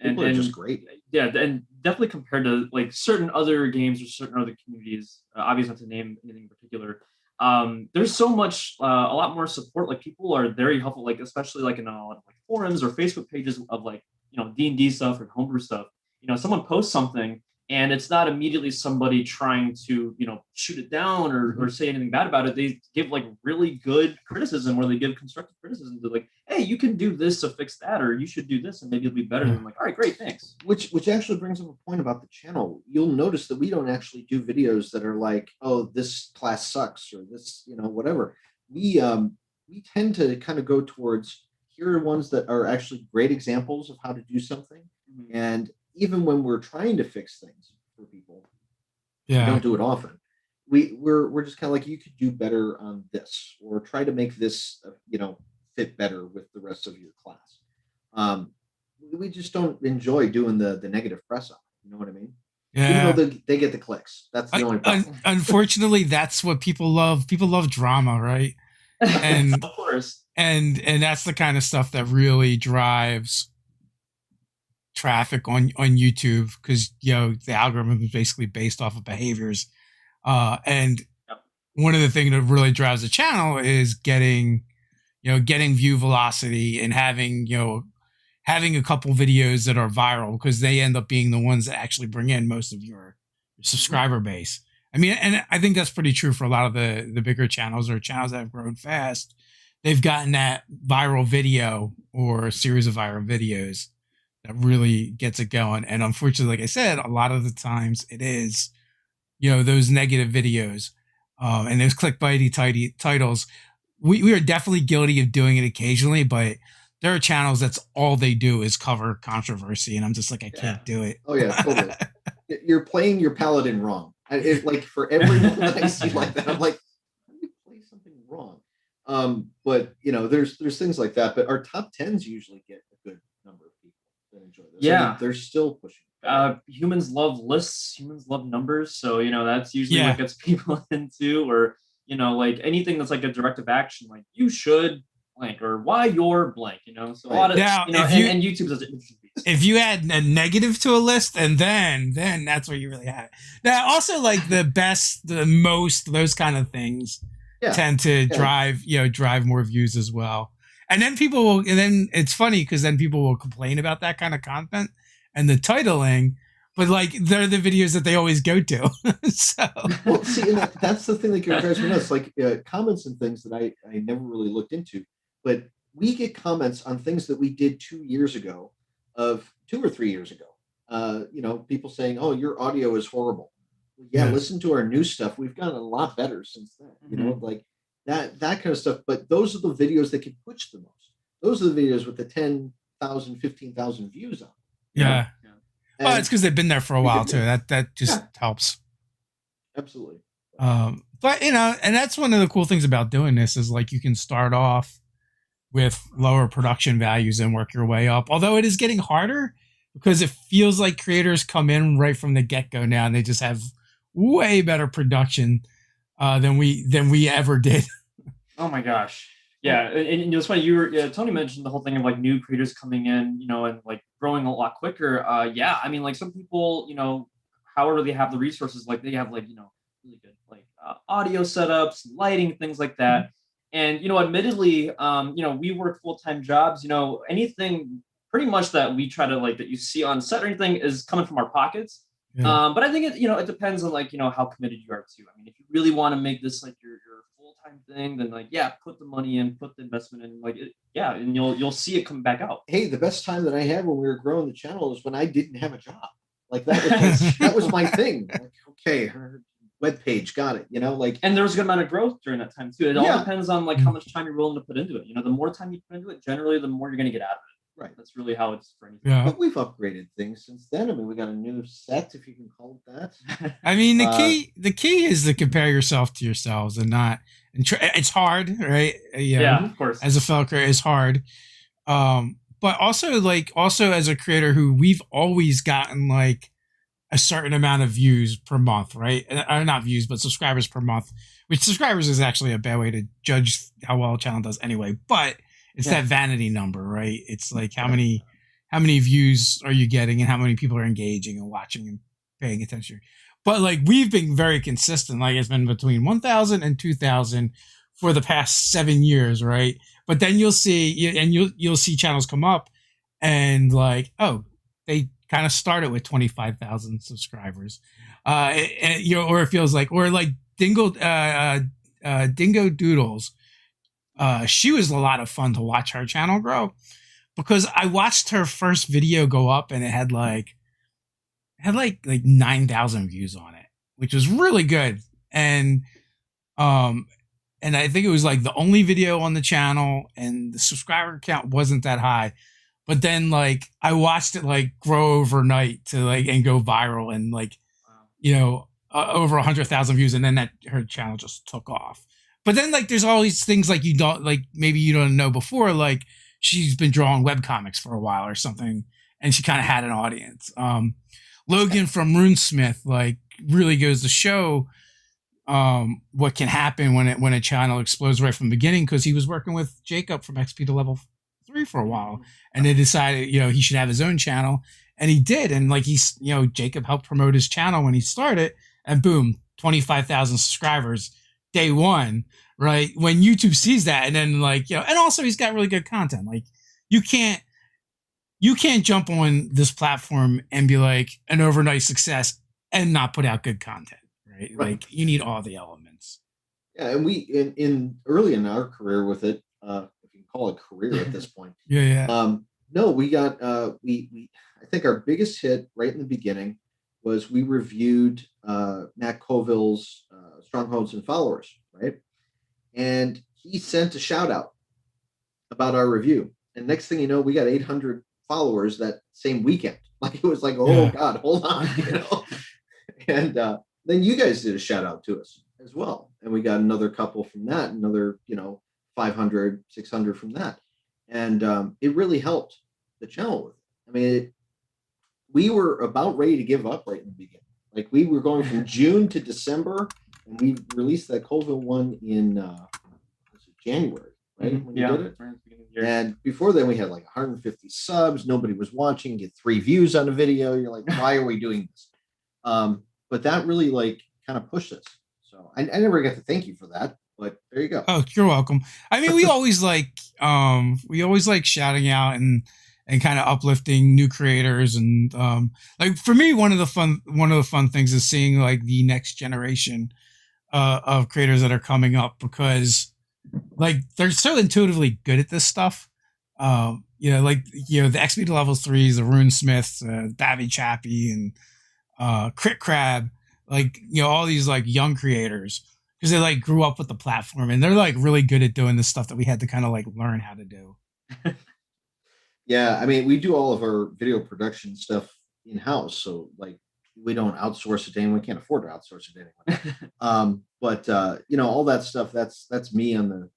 [SPEAKER 2] People are just great.
[SPEAKER 3] Yeah, and definitely compared to like certain other games or certain other communities, obviously not to name anything in particular. There's so much, a lot more support. Like people are very helpful, like especially like in a lot of like forums or Facebook pages of like D&D stuff or homebrew stuff. Someone posts something and it's not immediately somebody trying to shoot it down or say anything bad about it. They give like really good criticism, or they give constructive criticism to like, hey, you can do this to fix that, or you should do this and maybe it'll be better. Than like, all right, great, thanks.
[SPEAKER 2] Which actually brings up a point about the channel. You'll notice that we don't actually do videos that are like, oh, this class sucks or this whatever. We tend to kind of go towards, here are ones that are actually great examples of how to do something. And even when we're trying to fix things for people, we don't do it often. We're just kind of like, you could do better on this, or try to make this fit better with the rest of your class. We just don't enjoy doing the negative press on it. You know what I mean? even though
[SPEAKER 1] Yeah.
[SPEAKER 2] they get the clicks. That's the only problem.
[SPEAKER 1] Unfortunately, that's what people love. People love drama, right? And
[SPEAKER 3] Of course.
[SPEAKER 1] and that's the kind of stuff that really drives traffic on YouTube, because the algorithm is basically based off of behaviors. And
[SPEAKER 3] Yep.
[SPEAKER 1] one of the things that really drives the channel is getting view velocity and having a couple videos that are viral, because they end up being the ones that actually bring in most of your subscriber base. I mean, and I think that's pretty true for a lot of the bigger channels or channels that have grown fast. They've gotten that viral video or a series of viral videos that really gets it going. And unfortunately, like I said, a lot of the times it is, those negative videos and those clickbaity titles. We are definitely guilty of doing it occasionally, but there are channels that's all they do is cover controversy, and I'm just like, I can't do it.
[SPEAKER 2] Oh yeah, totally. You're playing your paladin wrong. Like for everyone that I see like that, I'm like, how do you play something wrong? But there's things like that. But our top tens usually get a good number of people that enjoy this.
[SPEAKER 3] Yeah.
[SPEAKER 2] I mean, they're still pushing.
[SPEAKER 3] Humans love lists. Humans love numbers. So that's usually
[SPEAKER 1] Yeah.
[SPEAKER 3] what gets people into, or like anything that's like a directive action, like you should blank or why you're blank. So a lot of
[SPEAKER 1] Now,
[SPEAKER 3] and YouTube does it.
[SPEAKER 1] If you add a negative to a list, and then that's where you really have it. Now, also like the best, the most, those kind of things tend to drive more views as well. And then and then it's funny because then people will complain about that kind of content and the titling, but like they're the videos that they always go to. So
[SPEAKER 2] well, see, and that's the thing that drives me nuts. Like comments and things that I never really looked into, but we get comments on things that we did 2 years ago, of 2 or 3 years ago. People saying, "Oh, your audio is horrible." Yeah, listen to our new stuff. We've gotten a lot better since then. Like that kind of stuff. But those are the videos that can push the most. Those are the videos with the 10,000, 15,000 views on.
[SPEAKER 1] Yeah. Well, it's because they've been there for a while too. That just helps.
[SPEAKER 2] Absolutely.
[SPEAKER 1] But and that's one of the cool things about doing this is like you can start off with lower production values and work your way up. Although it is getting harder because it feels like creators come in right from the get-go now and they just have way better production than we ever did.
[SPEAKER 3] Oh my gosh. Yeah, and it's funny. Tony mentioned the whole thing of like new creators coming in, and like growing a lot quicker. Yeah, I mean, like some people, however they have the resources, like they have like really good like audio setups, lighting, things like that. And admittedly, we work full-time jobs. Anything pretty much that we try to like that you see on set or anything is coming from our pockets.
[SPEAKER 1] Yeah.
[SPEAKER 3] But I think it depends on like how committed you are too. I mean, if you really want to make this like your full-time thing, then like put the money in, put the investment in, like and you'll see it come back out.
[SPEAKER 2] Hey, the best time that I had when we were growing the channel is when I didn't have a job. Like that was my thing. Like, okay, her web page, got it.
[SPEAKER 3] And there was a good amount of growth during that time too. It all depends on like how much time you're willing to put into it. The more time you put into it, generally the more you're going to get out of it.
[SPEAKER 2] Right.
[SPEAKER 3] That's really how it's for anything.
[SPEAKER 1] Yeah.
[SPEAKER 2] But we've upgraded things since then. I mean, we got a new set, if you can call it that.
[SPEAKER 1] I mean, the key is to compare yourself to yourselves and not. It's hard, right?
[SPEAKER 3] Yeah, of course.
[SPEAKER 1] As a fellow creator, it's hard. But also as a creator who we've always gotten like a certain amount of views per month, right? Not views, but subscribers per month. Which subscribers is actually a bad way to judge how well a channel does anyway. But it's that vanity number, right? It's like how many views are you getting and how many people are engaging and watching and paying attention. But like we've been very consistent. Like it's been between 1,000 and 2,000 for the past 7 years, right? But then you'll see channels come up and like, oh, they kind of started with 25,000 subscribers, or it feels like, or like Dingo Doodles. She was a lot of fun to watch her channel grow because I watched her first video go up and it had like 9,000 views on it, which was really good. And I think it was like the only video on the channel and the subscriber count wasn't that high. But then like I watched it like grow overnight to like and go viral and like, over 100,000 views. And then her channel just took off. But then like there's all these things like maybe you don't know before, like she's been drawing webcomics for a while or something and she kind of had an audience. Logan from Runesmith, like, really goes to show what can happen when a channel explodes right from the beginning, because he was working with Jacob from XP to level 3 for a while, and they decided he should have his own channel, and he did, and like Jacob helped promote his channel when he started, and boom, 25,000 subscribers day one, right? When YouTube sees that, and then and also he's got really good content. Like, you can't jump on this platform and be like an overnight success and not put out good content. Right? Like, you need all the elements.
[SPEAKER 2] Yeah, and we in early in our career with it, if you can call it career at this point.
[SPEAKER 1] Yeah.
[SPEAKER 2] No, we got we I think our biggest hit right in the beginning was we reviewed Matt Colville's Strongholds and Followers, right? And he sent a shout out about our review. And next thing you know, we got 800 followers that same weekend. Like, it was like, oh
[SPEAKER 1] Yeah.
[SPEAKER 2] God, hold on, And then you guys did a shout out to us as well. And we got another couple from that, another, 500, 600 from that. And it really helped the channel with it. I mean, we were about ready to give up right in the beginning. Like, we were going from June to December, and we released that Colville one in January, right?
[SPEAKER 3] Mm-hmm.
[SPEAKER 2] When you did it.
[SPEAKER 3] Right.
[SPEAKER 2] And before then, we had like 150 subs. Nobody was watching. Get 3 views on a video. You're like, why are we doing this? But that really kind of pushed us. So I never got to thank you for that, but there you go.
[SPEAKER 1] Oh, you're welcome. I mean, we always like shouting out and kind of uplifting new creators, and like, for me, one of the fun things is seeing like the next generation of creators that are coming up, because like, they're so intuitively good at this stuff. The XP to level 3s, the Runesmiths, Babby Chappie, and Crit Crab, all these like young creators, because they like grew up with the platform, and they're like really good at doing the stuff that we had to kind of like learn how to do.
[SPEAKER 2] Yeah, I mean, we do all of our video production stuff in house, so like, we don't outsource it to anyone. We can't afford to outsource it to anyone. But all that stuff, that's me on the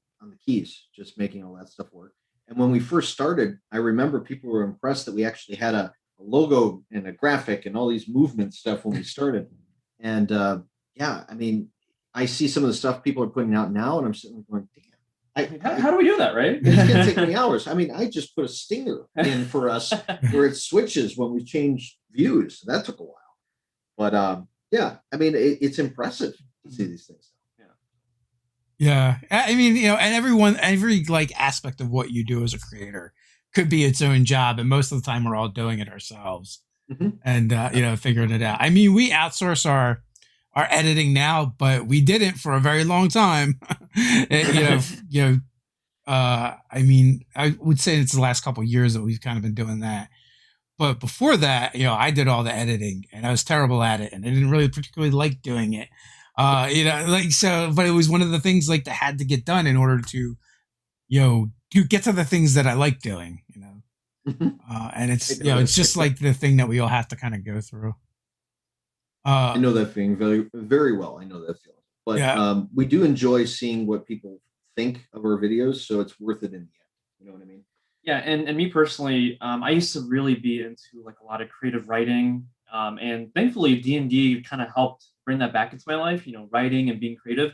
[SPEAKER 2] keys, just making all that stuff work. And when we first started, I remember people were impressed that we actually had a logo and a graphic and all these movement stuff when we started. And yeah, I mean, I see some of the stuff people are putting out now, and I'm sitting there going, damn.
[SPEAKER 3] How do we do that, right?
[SPEAKER 2] It's going to take me hours. I mean, I just put a stinger in for us where it switches when we change views. That took a while. But yeah, I mean, it's impressive to see these things.
[SPEAKER 1] Yeah. I mean, and every like aspect of what you do as a creator could be its own job. And most of the time we're all doing it ourselves, and, figuring it out. I mean, we outsource our editing now, but we didn't for a very long time. I mean, I would say it's the last couple of years that we've kind of been doing that. But before that, I did all the editing, and I was terrible at it, and I didn't really particularly like doing it. But it was one of the things like that had to get done in order to, to get to the things that I like doing, and it's just like the thing that we all have to kind of go through.
[SPEAKER 2] I know that feeling very, very well. I know that feeling, but
[SPEAKER 1] yeah.
[SPEAKER 2] We do enjoy seeing what people think of our videos, so it's worth it in the end. You know what I mean?
[SPEAKER 3] Yeah, and me personally, I used to really be into like a lot of creative writing, and thankfully D&D kind of helped bring that back into my life. Writing and being creative,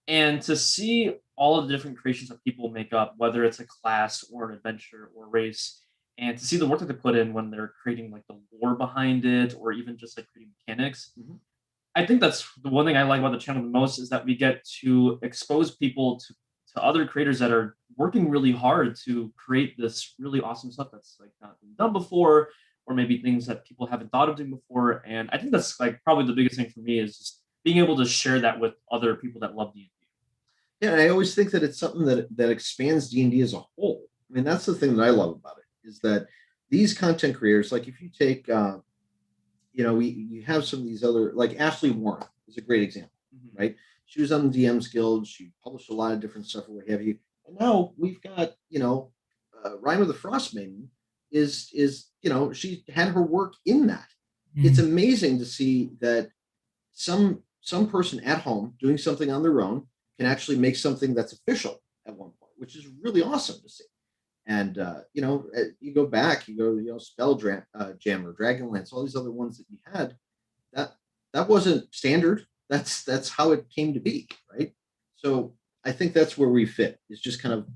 [SPEAKER 3] and to see all of the different creations that people make up, whether it's a class or an adventure or race, and to see the work that they put in when they're creating like the lore behind it, or even just like creating mechanics.
[SPEAKER 2] Mm-hmm.
[SPEAKER 3] I think that's the one thing I like about the channel the most, is that we get to expose people to other creators that are working really hard to create this really awesome stuff that's like not been done before, or maybe things that people haven't thought of doing before. And I think that's like probably the biggest thing for me, is just being able to share that with other people that love D&D.
[SPEAKER 2] Yeah, and I always think that it's something that expands D&D as a whole. I mean, that's the thing that I love about it, is that these content creators, like if you take, you have some of these other, like Ashley Warren is a great example, right? She was on the DMs Guild. She published a lot of different stuff, or what have you. And now we've got, Rhyme of the Frost Maiden is she had her work in that. Mm-hmm. It's amazing to see that some person at home doing something on their own can actually make something that's official at one point, which is really awesome to see. And you go back, Jammer, Dragonlance, all these other ones that you had. That that wasn't standard. That's how it came to be, right? So I think that's where we fit. Is just kind of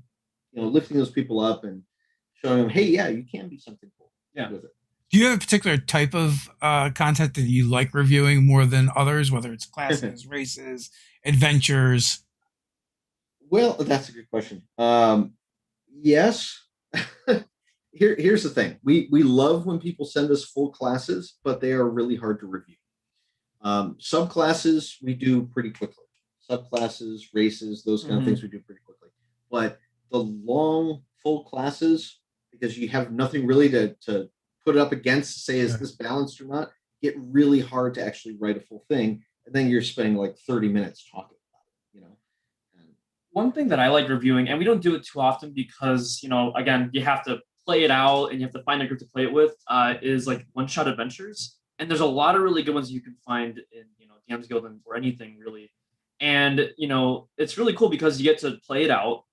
[SPEAKER 2] lifting those people up and showing them, hey, yeah, you can be something cool with it.
[SPEAKER 1] Do you have a particular type of content that you like reviewing more than others, whether it's classes, races, adventures?
[SPEAKER 2] Well, that's a good question. Yes. Here's the thing. We love when people send us full classes, but they are really hard to review. Subclasses we do pretty quickly. Subclasses, races, those kind of things we do pretty quickly. But the long full classes, because you have nothing really to put it up against to say is this balanced or not, get really hard to actually write a full thing, and then you're spending like 30 minutes talking about it. And
[SPEAKER 3] one thing that I like reviewing, and we don't do it too often because again, you have to play it out and you have to find a group to play it with, is like one-shot adventures. And there's a lot of really good ones you can find in DM's Guild or anything really. And it's really cool because you get to play it out.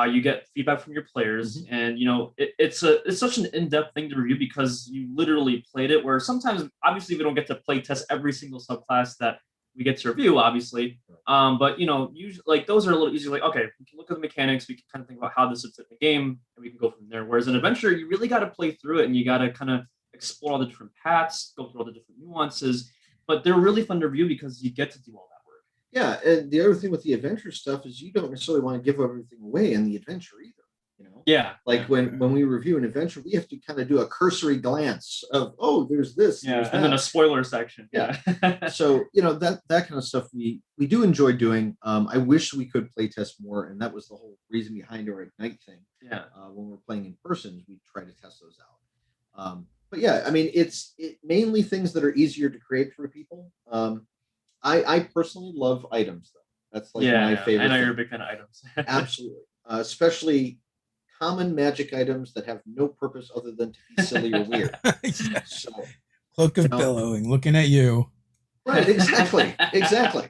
[SPEAKER 3] You get feedback from your players, and it's such an in-depth thing to review because you literally played it. Where sometimes, obviously, we don't get to play test every single subclass that we get to review, obviously. But usually, like those are a little easier. Like, okay, we can look at the mechanics, we can kind of think about how this would fit in the game, and we can go from there. Whereas an adventure, you really got to play through it, and you got to kind of explore all the different paths, go through all the different nuances. But they're really fun to review because you get to do all that.
[SPEAKER 2] Yeah, and the other thing with the adventure stuff is you don't necessarily want to give everything away in the adventure either.
[SPEAKER 3] Yeah.
[SPEAKER 2] Like when we review an adventure, we have to kind of do a cursory glance of, oh, there's this,
[SPEAKER 3] and then a spoiler section.
[SPEAKER 2] Yeah. So that kind of stuff we do enjoy doing. I wish we could play test more, and that was the whole reason behind our Ignite thing.
[SPEAKER 3] Yeah.
[SPEAKER 2] When we're playing in person, we try to test those out. But yeah, I mean, it's mainly things that are easier to create for people. I personally love items, though. That's like my favorite.
[SPEAKER 3] I know you're a big fan of items.
[SPEAKER 2] Absolutely, especially common magic items that have no purpose other than to be silly or weird. So,
[SPEAKER 1] Cloak of Billowing, looking at you.
[SPEAKER 2] Right, exactly.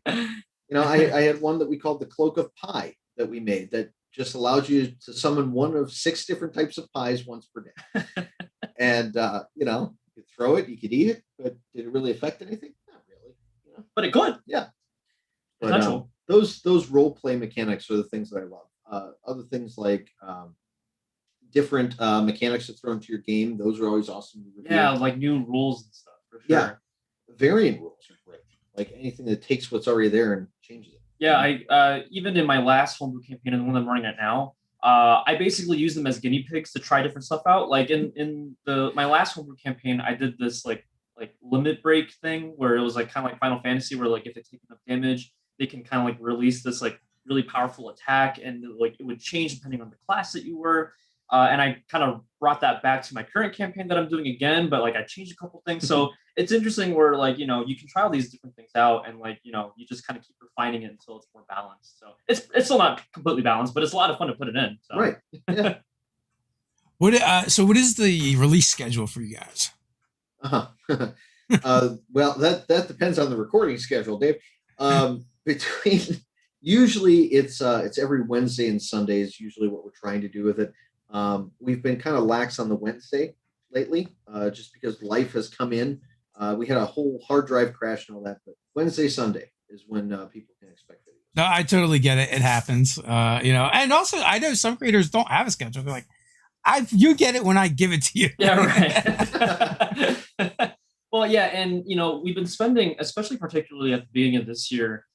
[SPEAKER 2] I had one that we called the Cloak of Pie that we made that just allows you to summon one of 6 different types of pies once per day. And you could throw it, you could eat it, but did it really affect anything?
[SPEAKER 3] But it could.
[SPEAKER 2] Yeah. But those role play mechanics are the things that I love. Other things like different mechanics to throw into your game, those are always awesome to review.
[SPEAKER 3] Yeah, like new rules and stuff, for sure.
[SPEAKER 2] Yeah. Variant rules are great. Like anything that takes what's already there and changes it.
[SPEAKER 3] Yeah, I even in my last homebrew campaign and the one I'm running at now, I basically use them as guinea pigs to try different stuff out. Like in my last homebrew campaign, I did this like limit break thing where it was like kind of like Final Fantasy, where like if they take enough damage, they can kind of like release this like really powerful attack, and like it would change depending on the class that you were. And I kind of brought that back to my current campaign that I'm doing again, but like I changed a couple things. So it's interesting where like you can try all these different things out, and like you just kind of keep refining it until it's more balanced. So it's still not completely balanced, but it's a lot of fun to put it in. So.
[SPEAKER 2] Right. Yeah.
[SPEAKER 1] What is the release schedule for you guys?
[SPEAKER 2] Well, that depends on the recording schedule, Dave. Usually it's every Wednesday and Sunday is usually what we're trying to do with it. We've been kind of lax on the Wednesday lately, just because life has come in. We had a whole hard drive crash and all that, but Wednesday, Sunday is when people can expect videos.
[SPEAKER 1] No, I totally get it. It happens. And also I know some creators don't have a schedule. They're like, you get it when I give it to you.
[SPEAKER 3] Yeah, right. Well, yeah, and we've been spending, especially particularly at the beginning of this year,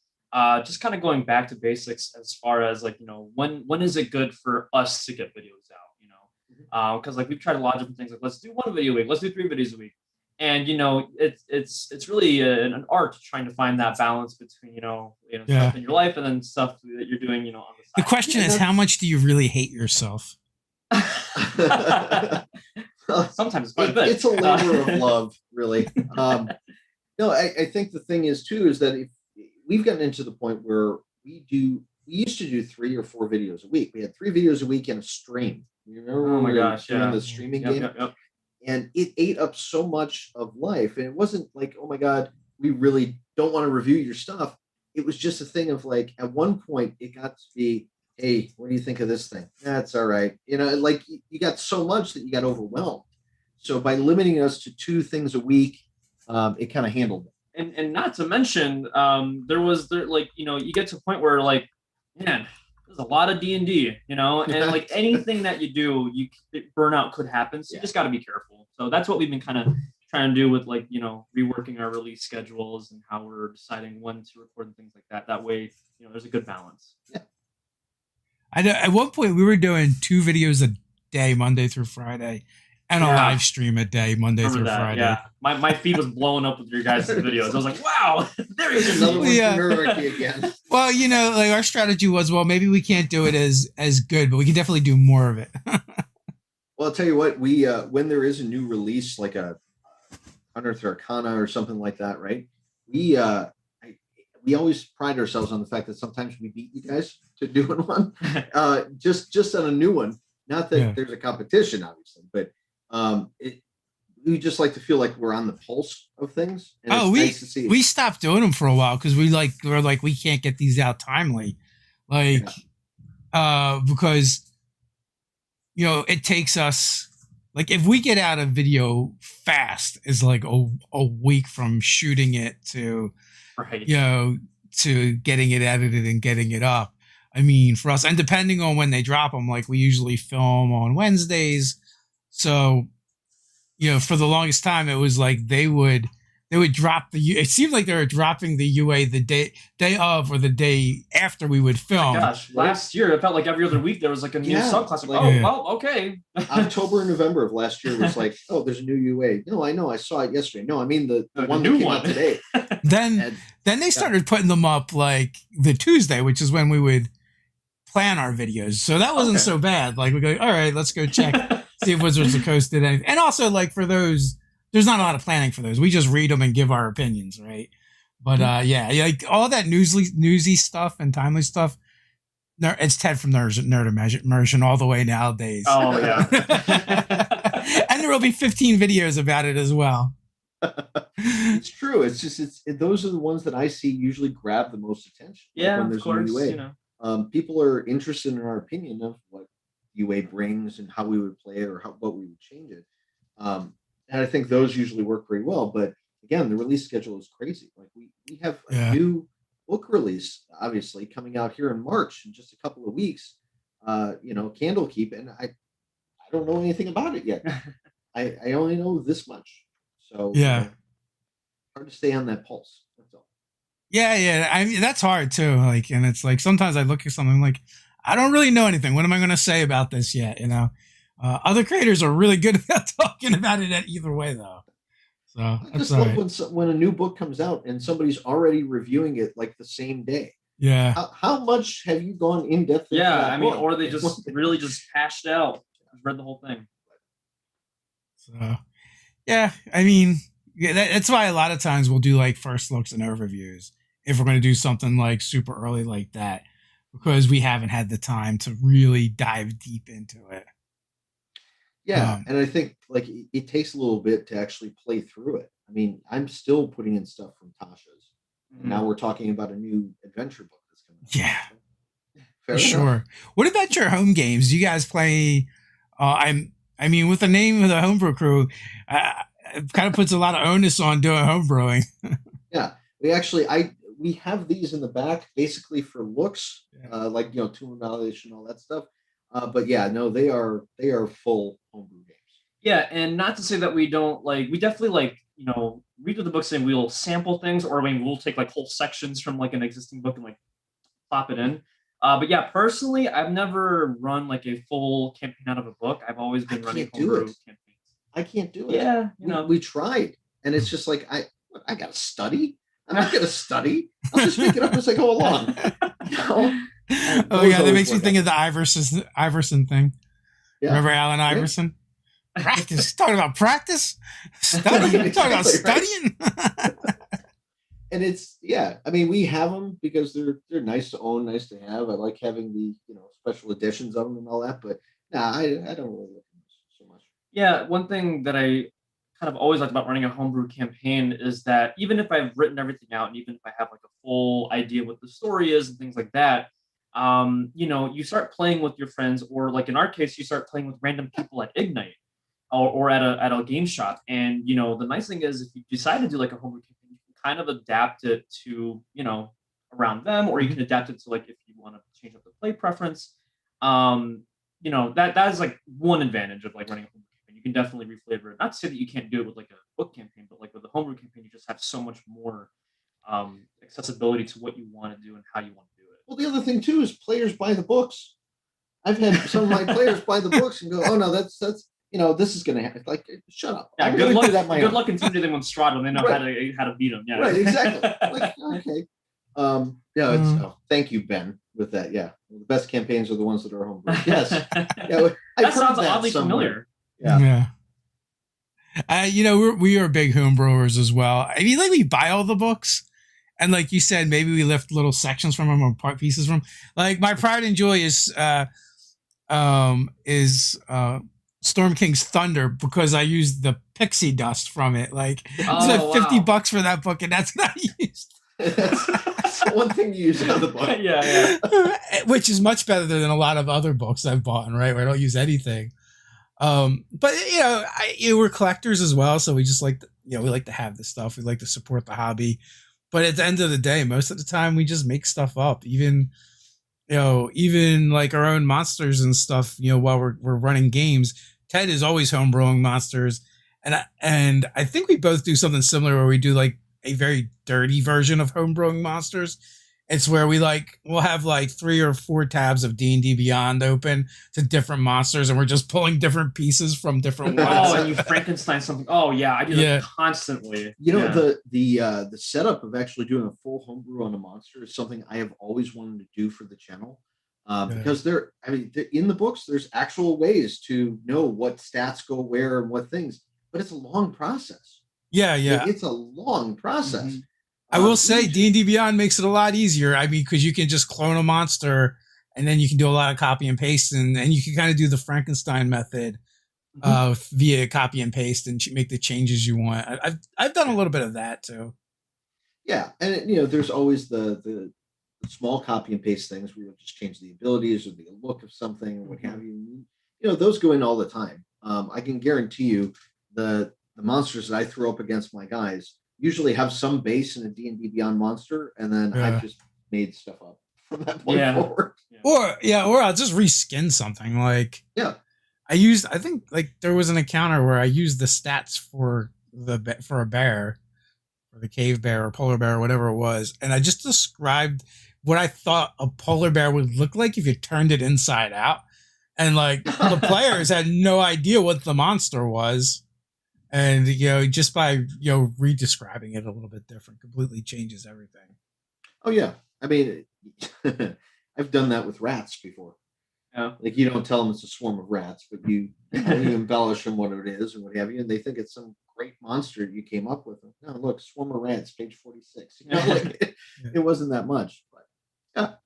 [SPEAKER 3] just kind of going back to basics as far as like when is it good for us to get videos out? Because like we've tried a lot of different things. Like let's do 1 video a week, let's do 3 videos a week, and it's really an art trying to find that balance between stuff in your life and then stuff that you're doing on the side.
[SPEAKER 1] The question is, how much do you really hate yourself?
[SPEAKER 3] Sometimes quite a bit.
[SPEAKER 2] It's a labor of love, really. I think the thing is too is that if we've gotten into the point where we used to do 3 or 4 videos a week. We had 3 videos a week in a stream. You remember when we were doing the streaming game?
[SPEAKER 3] Yep.
[SPEAKER 2] And it ate up so much of life. And it wasn't like, oh my God, we really don't want to review your stuff. It was just a thing of like, at one point it got to be, Hey, what do you think of this thing? That's all right. Like you got so much that you got overwhelmed. So by limiting us to 2 things a week, it kind of handled it.
[SPEAKER 3] And not to mention, there like, you get to a point where like, man, there's a lot of D&D, and like anything that you do, burnout could happen. So you just got to be careful. So that's what we've been kind of trying to do with like, reworking our release schedules and how we're deciding when to record and things like that. That way, there's a good balance.
[SPEAKER 2] Yeah.
[SPEAKER 1] I know at one point we were doing 2 videos a day, Monday through Friday, and a live stream a day, Monday through Friday.
[SPEAKER 3] Yeah, my feed was blowing up with your guys' videos. I was like, wow, there is
[SPEAKER 2] another one again.
[SPEAKER 1] Well, like our strategy was, well, maybe we can't do it as good, but we can definitely do more of it.
[SPEAKER 2] Well, I'll tell you what, we when there is a new release, like a Unearthed Arcana or something like that, right? We always pride ourselves on the fact that sometimes we beat you guys to doing one, just on a new one. Not that there's a competition, obviously, but we just like to feel like we're on the pulse of things. And
[SPEAKER 1] we stopped doing them for a while because we're like we can't get these out timely, because it takes us, like, if we get out a video fast, it's like a week from shooting it to to getting it edited and getting it up. I mean, for us, and depending on when they drop them, like we usually film on Wednesdays. So, for the longest time, it was like they would drop it seemed like they were dropping the UA the day of or the day after we would film.
[SPEAKER 3] Oh gosh, last year it felt like every other week there was like a new subclass. Like, well, okay.
[SPEAKER 2] October and November of last year was like, oh, there's a new UA. No, I know, I saw it yesterday. No, I mean the one that came out today.
[SPEAKER 1] Then they started putting them up like the Tuesday, which is when we would plan our videos. So that wasn't so bad. Like we go, all right, let's go check, see if Wizards of the Coast did anything. And also, like, for those, there's not a lot of planning for those. We just read them and give our opinions, right? But like all that newsy stuff and timely stuff, it's Ted from Nerd Immersion all the way nowadays.
[SPEAKER 3] Oh yeah.
[SPEAKER 2] And
[SPEAKER 1] there will be 15 videos about it as well.
[SPEAKER 2] It's true. It's just those are the ones that I see usually grab the most attention.
[SPEAKER 3] Yeah, when there's of course. UA.
[SPEAKER 2] People are interested in our opinion of what UA brings and how we would play it or what we would change it. And I think those usually work very well. But again, the release schedule is crazy. Like we have a new book release, obviously, coming out here in March in just a couple of weeks. Candlekeep, and I don't know anything about it yet. I only know this much. So hard to stay on that pulse. That's all.
[SPEAKER 1] Yeah. I mean, that's hard too. Like, and it's like sometimes I look at something like, I don't really know anything. What am I going to say about this yet? Other creators are really good about talking about it either way, though. So
[SPEAKER 2] I just love when a new book comes out and somebody's already reviewing it like the same day.
[SPEAKER 1] Yeah.
[SPEAKER 2] How much have you gone in depth?
[SPEAKER 3] Yeah, I mean, or they just really just hashed out, read the whole thing.
[SPEAKER 1] So, yeah, I mean, that's why a lot of times we'll do like first looks and overviews if we're going to do something like super early like that, because we haven't had the time to really dive deep into it.
[SPEAKER 2] Yeah, and I think like it takes a little bit to actually play through it. I mean, I'm still putting in stuff from Tasha's. Mm-hmm. Now we're talking about a new adventure book that's coming out.
[SPEAKER 1] Yeah, for sure. What about your home games? Do you guys play? I mean, with the name of the Homebrew Crew, it kind of puts a lot of onus on doing homebrewing.
[SPEAKER 2] Yeah, we have these in the back basically for looks, like tune knowledge and all that stuff. But yeah, no, they are full homebrew games.
[SPEAKER 3] Yeah, and not to say that we don't we definitely read through the books and we'll sample things, or we'll take like whole sections from like an existing book and like plop it in. But yeah, personally, I've never run like a full campaign out of a book. I've always been running homebrew campaigns.
[SPEAKER 2] I can't do it.
[SPEAKER 3] Yeah,
[SPEAKER 2] we tried, and it's just like I got to study. I'm not going to study. I'll just pick it up as I go along.
[SPEAKER 1] Oh yeah, that makes me think of the Iverson thing. Yeah. Remember Allen Iverson? Practice. Talking about practice? Study? Talking about studying?
[SPEAKER 2] And it's I mean, we have them because they're nice to own, nice to have. I like having the special editions of them and all that, but I don't really look at them so much.
[SPEAKER 3] Yeah, one thing that I kind of always liked about running a homebrew campaign is that even if I've written everything out and even if I have like a full idea what the story is and things like that, you start playing with your friends, or like in our case, you start playing with random people at Ignite or at a game shop. And the nice thing is, if you decide to do like a homebrew campaign, you can kind of adapt it to around them, or you can adapt it to like if you want to change up the play preference. That is like one advantage of like running a homebrew campaign. You can definitely reflavor it. Not to say that you can't do it with like a book campaign, but like with a homebrew campaign, you just have so much more accessibility to what you want to do and how you want to do it.
[SPEAKER 2] Well, the other thing too is players buy the books. I've had some of my players buy the books and go, "Oh no, that's this is going to happen." Like, shut up.
[SPEAKER 3] Yeah, good luck intimidating them with Strahd when they know how to beat them. Yeah,
[SPEAKER 2] right, exactly. Like, okay. Thank you, Ben, with that. Yeah, the best campaigns are the ones that are homebrew. Yes, yeah,
[SPEAKER 3] that sounds oddly familiar.
[SPEAKER 1] Yeah. We are big homebrewers as well. I mean, like, we buy all the books, and like you said, maybe we lift little sections from them or part pieces from. Like, my pride and joy is Storm King's Thunder, because I used the pixie dust from it. Like, $50 for that book, and that's what I used.
[SPEAKER 2] That's the one thing you use out of the book.
[SPEAKER 3] Yeah.
[SPEAKER 1] Which is much better than a lot of other books I've bought, right? Where I don't use anything. But we're collectors as well, so we just like we like to have this stuff. We like to support the hobby. But at the end of the day, most of the time we just make stuff up. Even like our own monsters and stuff, while we're running games. Ted is always homebrewing monsters. And I think we both do something similar where we do like a very dirty version of homebrewing monsters. It's where we'll have like 3 or 4 tabs of D&D Beyond open to different monsters, and we're just pulling different pieces from different ones.
[SPEAKER 3] And you Frankenstein something. Oh yeah, I do that constantly.
[SPEAKER 2] The setup of actually doing a full homebrew on a monster is something I have always wanted to do for the channel. Because in the books, there's actual ways to know what stats go where and what things, but it's a long process.
[SPEAKER 1] Yeah.
[SPEAKER 2] It's a long process.
[SPEAKER 3] Mm-hmm.
[SPEAKER 1] I will say D&D Beyond makes it a lot easier. I mean, because you can just clone a monster, and then you can do a lot of copy and paste, and you can kind of do the Frankenstein method via copy and paste and make the changes you want. I've done a little bit of that too.
[SPEAKER 2] Yeah, and there's always the small copy and paste things where you just change the abilities or the look of something or what have you. Those go in all the time. I can guarantee you the monsters that I throw up against my guys usually have some base in a D&D Beyond monster, and then I've just made stuff up from that point forward.
[SPEAKER 1] Or I'll just reskin something. Like, I think like there was an encounter where I used the stats for a bear, or the cave bear or polar bear or whatever it was, and I just described what I thought a polar bear would look like if you turned it inside out, and like the players had no idea what the monster was. And just by redescribing it a little bit different completely changes everything.
[SPEAKER 2] Oh yeah, I mean, I've done that with rats before.
[SPEAKER 3] Yeah,
[SPEAKER 2] like you don't tell them it's a swarm of rats, but you embellish them what it is and what have you, and they think it's some great monster you came up with. No, look, swarm of rats, page 46. It wasn't that much, but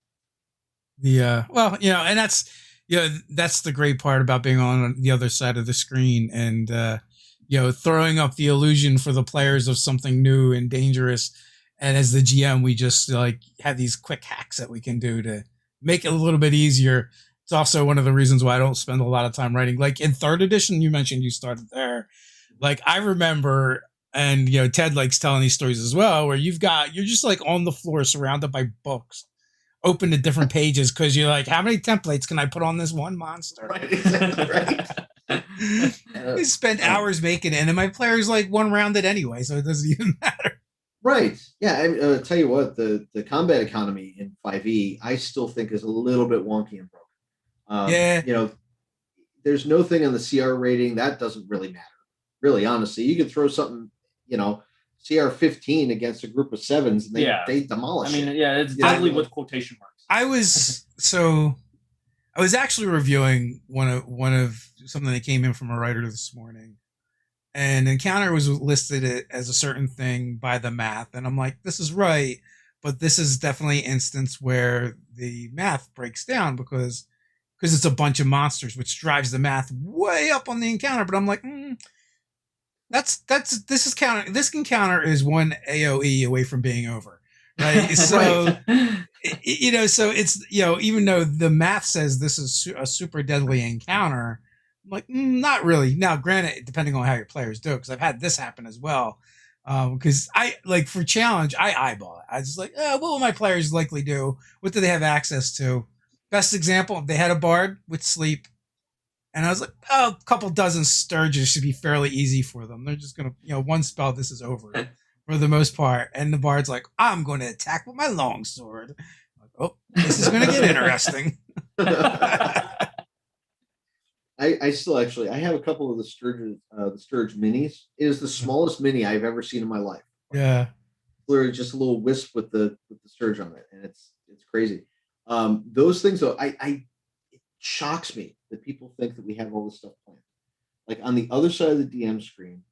[SPEAKER 1] yeah. And that's the great part about being on the other side of the screen and. Throwing up the illusion for the players of something new and dangerous. And as the GM, we just have these quick hacks that we can do to make it a little bit easier. It's also one of the reasons why I don't spend a lot of time writing. Like in 3rd edition, you mentioned you started there. Like I remember, and Ted likes telling these stories as well, where you're just like on the floor surrounded by books, open to different pages because you're like, how many templates can I put on this one monster?
[SPEAKER 2] Right, exactly right.
[SPEAKER 1] We spent hours making it, and then my players like one rounded anyway, so it doesn't even matter.
[SPEAKER 2] Right. Yeah. I tell you what, the combat economy in 5e, I still think is a little bit wonky and broken. There's no thing on the CR rating that doesn't really matter. Really, honestly, you could throw something, CR 15 against a group of 7s, and they demolish.
[SPEAKER 3] I mean, it's deadly with quotation marks.
[SPEAKER 1] I was actually reviewing one of something that came in from a writer this morning, and encounter was listed as a certain thing by the math, and I'm like, this is right, but this is definitely an instance where the math breaks down because it's a bunch of monsters, which drives the math way up on the encounter. But I'm like, this encounter is one AOE away from being over. Right. So,
[SPEAKER 3] Right.
[SPEAKER 1] so it's, even though the math says this is a super deadly encounter, I'm like, not really. Now, granted, depending on how your players do it, because I've had this happen as well. Because I like for challenge, I eyeball it. I just like, what will my players likely do? What do they have access to? Best example, if they had a bard with sleep, and I was like, oh, a couple dozen Sturges should be fairly easy for them. They're just gonna, one spell, this is over for the most part. And the bard's like, I'm going to attack with my longsword. Like, oh, this is going to get interesting.
[SPEAKER 2] I still actually I have a couple of the Sturge minis. It is the smallest mini I've ever seen in my life.
[SPEAKER 1] Yeah,
[SPEAKER 2] Literally just a little wisp with the Sturge on it, and it's crazy. Those things though, it shocks me that people think that we have all this stuff planned. Like on the other side of the DM screen,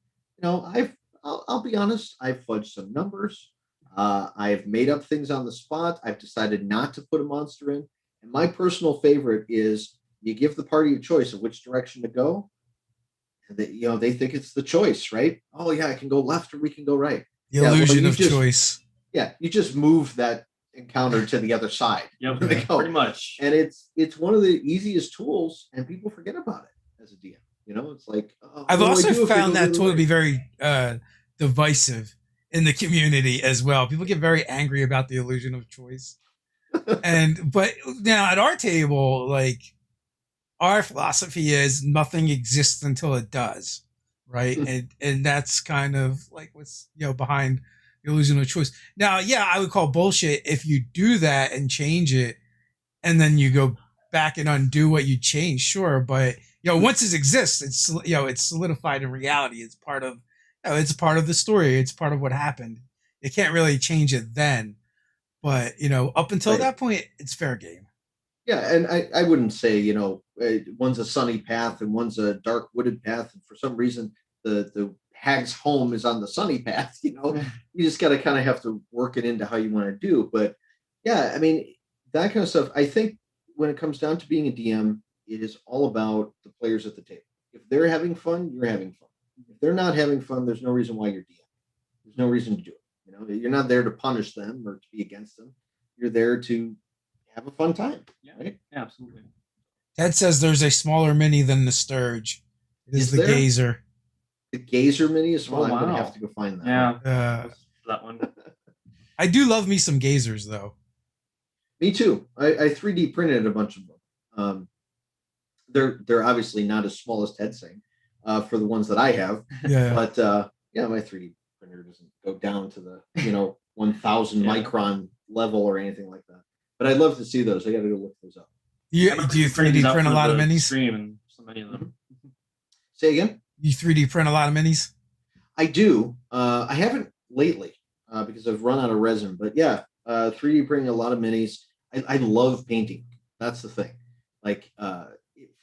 [SPEAKER 2] I'll be honest, I've fudged some numbers. I've made up things on the spot. I've decided not to put a monster in, and my personal favorite is you give the party a choice of which direction to go. And they think it's the choice, right? Oh yeah, I can go left or we can go right.
[SPEAKER 1] the illusion of choice.
[SPEAKER 2] Yeah, you just move that encounter to the other side.
[SPEAKER 3] Yep,
[SPEAKER 2] pretty
[SPEAKER 3] much.
[SPEAKER 2] And it's one of the easiest tools, and people forget about it as a DM. It's like
[SPEAKER 1] I've also found that tool to be very divisive in the community as well. People get very angry about the illusion of choice, but now at our table, like our philosophy is nothing exists until it does, right? and that's kind of like what's behind the illusion of choice. Now, yeah, I would call bullshit if you do that and change it, and then you go back and undo what you changed. Sure, but once it exists, it's solidified in reality. It's part of it's part of the story. It's part of what happened. You can't really change it then, but up until that point, it's fair game.
[SPEAKER 2] Yeah, and I wouldn't say one's a sunny path and one's a dark wooded path, and for some reason the hag's home is on the sunny path. You just got to kind of have to work it into how you want to do. But yeah, I mean that kind of stuff. I think when it comes down to being a DM, it is all about the players at the table. If they're having fun, you're having fun. If they're not having fun, there's no reason why you're DM. There's no reason to do it. You're not there to punish them or to be against them. You're there to have a fun time.
[SPEAKER 3] Yeah,
[SPEAKER 2] right?
[SPEAKER 3] Yeah, absolutely.
[SPEAKER 1] Ted says there's a smaller mini than the Sturge. It is the
[SPEAKER 2] there?
[SPEAKER 1] Gazer.
[SPEAKER 2] The Gazer mini is small.
[SPEAKER 3] Oh, wow.
[SPEAKER 2] I'm going to have to go find that.
[SPEAKER 3] Yeah, that one.
[SPEAKER 1] I do love me some Gazers though.
[SPEAKER 2] Me too. I 3D printed a bunch of them. They're obviously not as small as Ted's saying for the ones that I have.
[SPEAKER 1] Yeah.
[SPEAKER 2] But my 3D printer doesn't go down to the 1,000 micron level or anything like that. But I'd love to see those. I got to go look those up.
[SPEAKER 1] Do you 3D print a lot of minis?
[SPEAKER 3] Stream and so many of them.
[SPEAKER 2] Say again?
[SPEAKER 1] You 3D print a lot of minis?
[SPEAKER 2] I do. I haven't lately because I've run out of resin. But yeah, 3D printing a lot of minis. I love painting. That's the thing. Like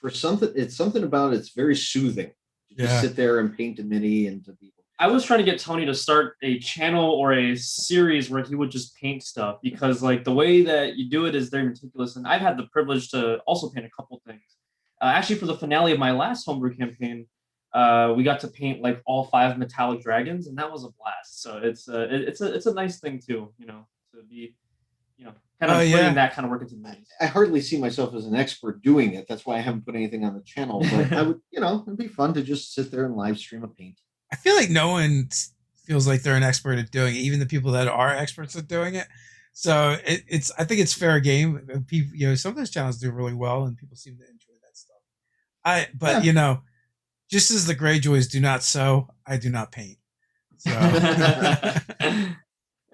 [SPEAKER 2] for something, it's something about it's very soothing to just sit there and paint a mini and to people.
[SPEAKER 3] I was trying to get Tony to start a channel or a series where he would just paint stuff because like the way that you do it is very meticulous. And I've had the privilege to also paint a couple things. Actually, for the finale of my last homebrew campaign, we got to paint like all 5 metallic dragons, and that was a blast. So it's a nice thing too, to be kind of putting that kind of work into the minis.
[SPEAKER 2] I hardly see myself as an expert doing it. That's why I haven't put anything on the channel. But I would, it'd be fun to just sit there and live stream a paint.
[SPEAKER 1] I feel like no one feels like they're an expert at doing it, even the people that are experts at doing it. So I think it's fair game. People, some of those channels do really well, and people seem to enjoy that stuff. Just as the Greyjoys do not sew, I do not paint. So,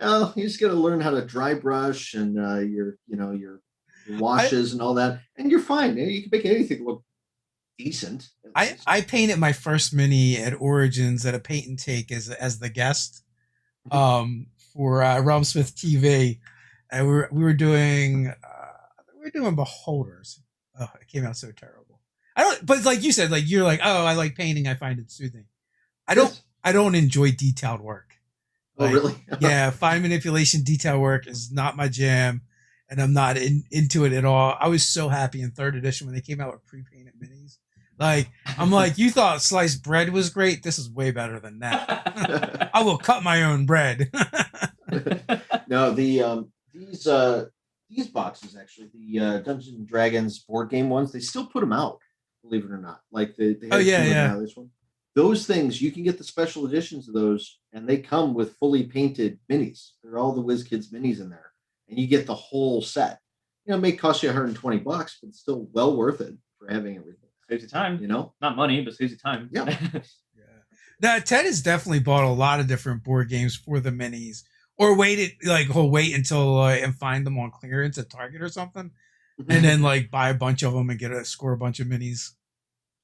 [SPEAKER 2] well, you just got to learn how to dry brush and your washes and all that, and you're fine. You can make anything look decent.
[SPEAKER 1] I painted my first mini at Origins at a paint and take as the guest for Realmsmith TV, and we were doing Beholders. Oh, it came out so terrible. But like you said, like you're like, oh, I like painting. I find it soothing. I don't enjoy detailed work.
[SPEAKER 2] Like, oh, really?
[SPEAKER 1] Yeah, fine manipulation, detail work is not my jam, and I'm not into it at all. I was so happy in 3rd edition when they came out with pre-painted minis. Like, I'm like, you thought sliced bread was great? This is way better than that. I will cut my own bread.
[SPEAKER 2] No, these boxes actually, the Dungeons and Dragons board game ones, they still put them out, believe it or not. Like they
[SPEAKER 1] Oh
[SPEAKER 2] had
[SPEAKER 1] yeah,
[SPEAKER 2] two of them
[SPEAKER 1] yeah.
[SPEAKER 2] out of this one. Those things you can get the special editions of those, and they come with fully painted minis. They're all the WizKids minis in there, and you get the whole set. It may cost you $120, but it's still well worth it for having everything.
[SPEAKER 3] Saves you time.
[SPEAKER 2] You know,
[SPEAKER 3] not money, but saves you time.
[SPEAKER 2] Yeah.
[SPEAKER 1] Yeah. Now Ted has definitely bought a lot of different board games for the minis, or waited like he'll wait until and find them on clearance at Target or something, and then like buy a bunch of them and score a bunch of minis.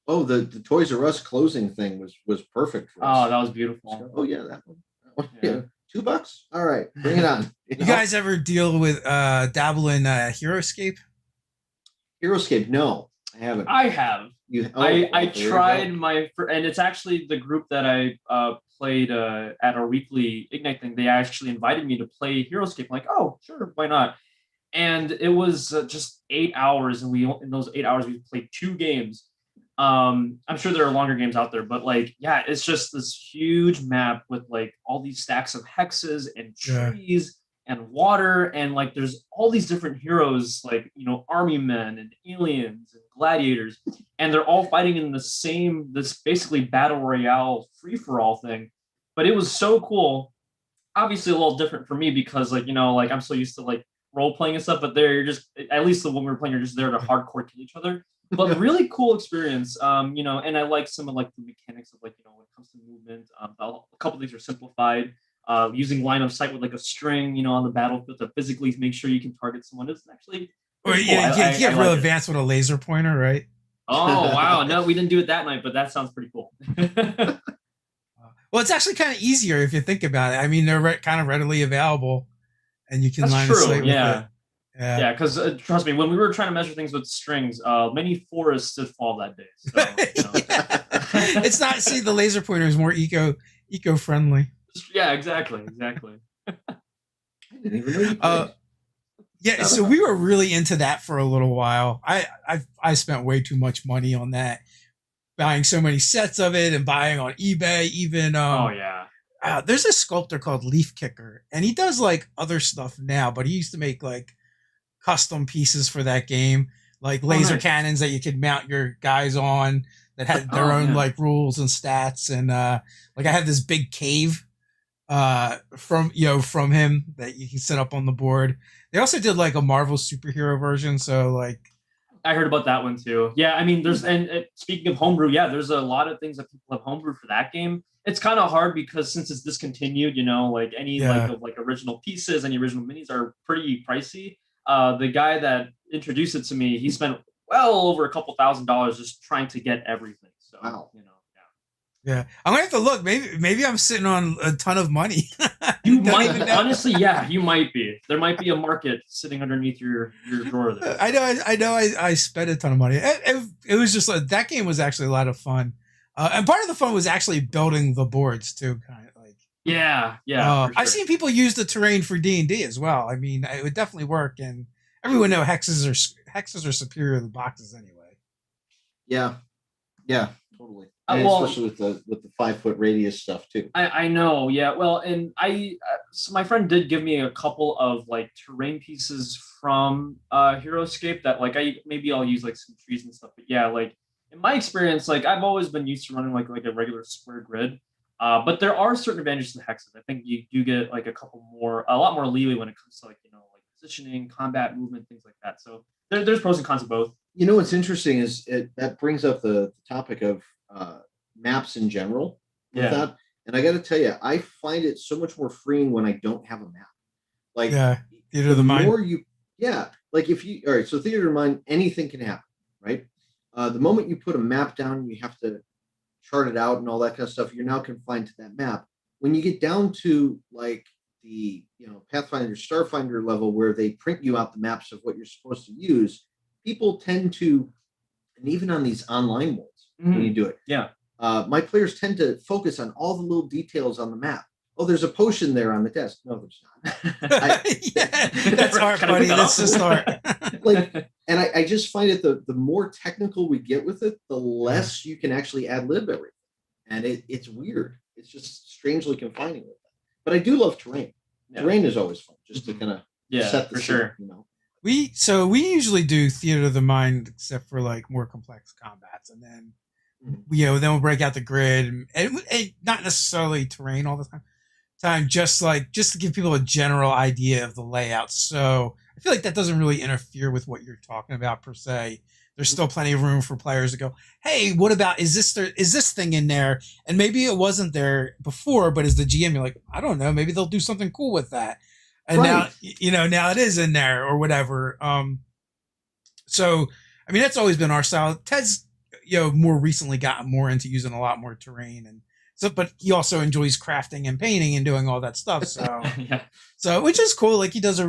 [SPEAKER 2] Oh, the Toys R Us closing thing was perfect for us.
[SPEAKER 3] Oh, that was beautiful.
[SPEAKER 2] Oh yeah, that one. Yeah. $2. All right, bring it on.
[SPEAKER 1] You guys ever deal with dabble in HeroScape?
[SPEAKER 2] HeroScape? No, I haven't.
[SPEAKER 3] I have. I tried and it's actually the group that I played at our weekly Ignite thing. They actually invited me to play HeroScape. I'm like, oh, sure, why not? And it was just 8 hours, and in those 8 hours we played 2 games. I'm sure there are longer games out there, but like, yeah, it's just this huge map with like all these stacks of hexes and trees and water, and like there's all these different heroes, like, you know, army men and aliens and gladiators, and they're all fighting in this basically battle royale free-for-all thing. But it was so cool. Obviously a little different for me because, like, you know, like I'm so used to like role playing and stuff, but there you're just, at least the one we were playing, you're just there to hardcore kill each other. But really cool experience. You know, and I like some of like the mechanics of, like, you know, when it comes to movement, a couple of things are simplified. Using line of sight with like a string, you know, on the battlefield to physically make sure you can target someone is actually
[SPEAKER 1] Or
[SPEAKER 3] cool.
[SPEAKER 1] yeah, you get real advanced with a laser pointer, right?
[SPEAKER 3] Oh wow, no, we didn't do it that night, but that sounds pretty cool.
[SPEAKER 1] Well, it's actually kind of easier if you think about it. I mean, they're kind of readily available, and you can
[SPEAKER 3] That's
[SPEAKER 1] line
[SPEAKER 3] true,
[SPEAKER 1] of sight with
[SPEAKER 3] yeah.
[SPEAKER 1] it. Yeah,
[SPEAKER 3] Yeah, because trust me, when we were trying to measure things with strings, many forests did fall that day. So, you know.
[SPEAKER 1] It's not. See, the laser pointer is more eco friendly.
[SPEAKER 3] Yeah, exactly.
[SPEAKER 2] I didn't even know you played.
[SPEAKER 1] Yeah, so we were really into that for a little while. I spent way too much money on that, buying so many sets of it and buying on eBay. Even
[SPEAKER 3] oh yeah,
[SPEAKER 1] there's a sculptor called Leaf Kicker, and he does like other stuff now, but he used to make like custom pieces for that game, like laser cannons that you could mount your guys on that had their own like rules and stats. And like I have this big cave from him that you can set up on the board. They also did like a Marvel superhero version, so like
[SPEAKER 3] I heard about that one too. Yeah, I mean, there's and speaking of homebrew, yeah, there's a lot of things that people have homebrew for that game. It's kind of hard because since it's discontinued, you know, like any like original pieces, any original minis are pretty pricey. The guy that introduced it to me, he spent well over a couple $1,000s just trying to get everything. So, you know,
[SPEAKER 1] yeah, I'm gonna have to look. Maybe I'm sitting on a ton of money.
[SPEAKER 3] You might, honestly, yeah, you might be. There might be a market sitting underneath your drawer there.
[SPEAKER 1] I know. I spent a ton of money. It was just like that game was actually a lot of fun, and part of the fun was actually building the boards too. Kind of like
[SPEAKER 3] yeah.
[SPEAKER 1] Sure. I've seen people use the terrain for D&D as well. I mean, it would definitely work, and everyone knows hexes are superior to boxes anyway.
[SPEAKER 2] Yeah, totally. Especially with the 5-foot radius stuff too.
[SPEAKER 3] I know, yeah. Well, and so my friend did give me a couple of like terrain pieces from HeroScape that like I'll use like some trees and stuff. But yeah, like in my experience, like I've always been used to running like a regular square grid. But there are certain advantages to hexes. I think you do get like a lot more leeway when it comes to like, you know, like positioning, combat, movement, things like that. So there's pros and cons of both.
[SPEAKER 2] You know what's interesting is that brings up the topic of maps in general with that. And I got to tell you, I find it so much more freeing when I don't have a map. Like
[SPEAKER 1] theater of the mind.
[SPEAKER 2] Like if you all right, so theater of mind, anything can happen, right? The moment you put a map down, you have to chart it out and all that kind of stuff. You're now confined to that map. When you get down to like the Pathfinder, Starfinder level, where they print you out the maps of what you're supposed to use, people tend to, and even on these online worlds, when you do it, my players tend to focus on all the little details on the map. Oh, there's a potion there on the desk. No, there's not.
[SPEAKER 1] That's art, buddy. That's just art.
[SPEAKER 2] And I just find it the more technical we get with it, the less you can actually ad-lib everything. And it's weird. It's just strangely confining with that. But I do love terrain. terrain is always fun, just to kind of set the
[SPEAKER 3] for
[SPEAKER 2] scene,
[SPEAKER 3] sure.
[SPEAKER 2] you know.
[SPEAKER 1] We usually do theater of the mind, except for like more complex combats, and then then we'll break out the grid and not necessarily terrain all the time, just to give people a general idea of the layout. So I feel like that doesn't really interfere with what you're talking about per se. There's still plenty of room for players to go, hey, what about, is this thing in there? And maybe it wasn't there before, but as the GM, you're like, I don't know, maybe they'll do something cool with that. And now it is in there or whatever. So, I mean, that's always been our style. Ted's, more recently gotten more into using a lot more terrain, and so, but he also enjoys crafting and painting and doing all that stuff. So, so which is cool. Like he does a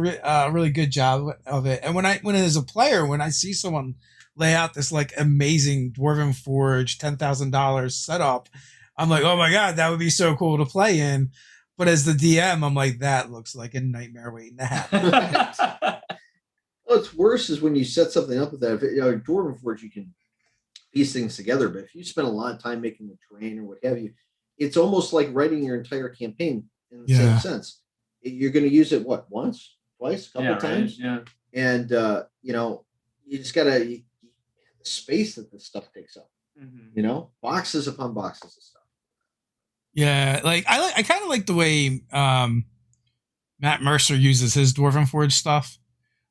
[SPEAKER 1] really good job of it. And when as a player, when I see someone lay out this like amazing Dwarven Forge $10,000 setup, I'm like, oh my God, that would be so cool to play in. But as the DM, I'm like, that looks like a nightmare waiting to happen.
[SPEAKER 2] What's worse is when you set something up with that. Dwarven Forge, you can piece things together, but if you spend a lot of time making the terrain or what have you, it's almost like writing your entire campaign in the same sense. You're going to use it once, twice, a couple times, and you just gotta the space that this stuff takes up. Boxes upon boxes of stuff.
[SPEAKER 1] Yeah, like I kind of like the way Matt Mercer uses his Dwarven Forge stuff,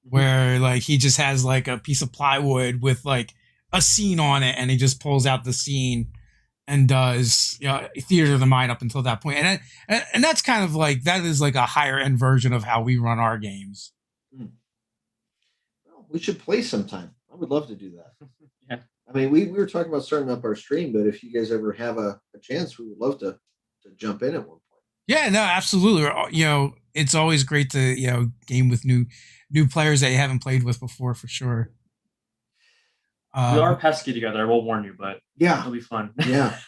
[SPEAKER 1] where like he just has like a piece of plywood with like a scene on it, and he just pulls out the scene and does theater of the mind up until that point. And that's kind of like, that is like a higher end version of how we run our games.
[SPEAKER 2] Well, we should play sometime. I would love to do that. I mean, we were talking about starting up our stream, but if you guys ever have a chance, we would love to jump in at one point.
[SPEAKER 1] Yeah, no, absolutely. It's always great to, game with new players that you haven't played with before, for sure.
[SPEAKER 3] We are pesky together, I will warn you, but it'll be fun.
[SPEAKER 2] Yeah.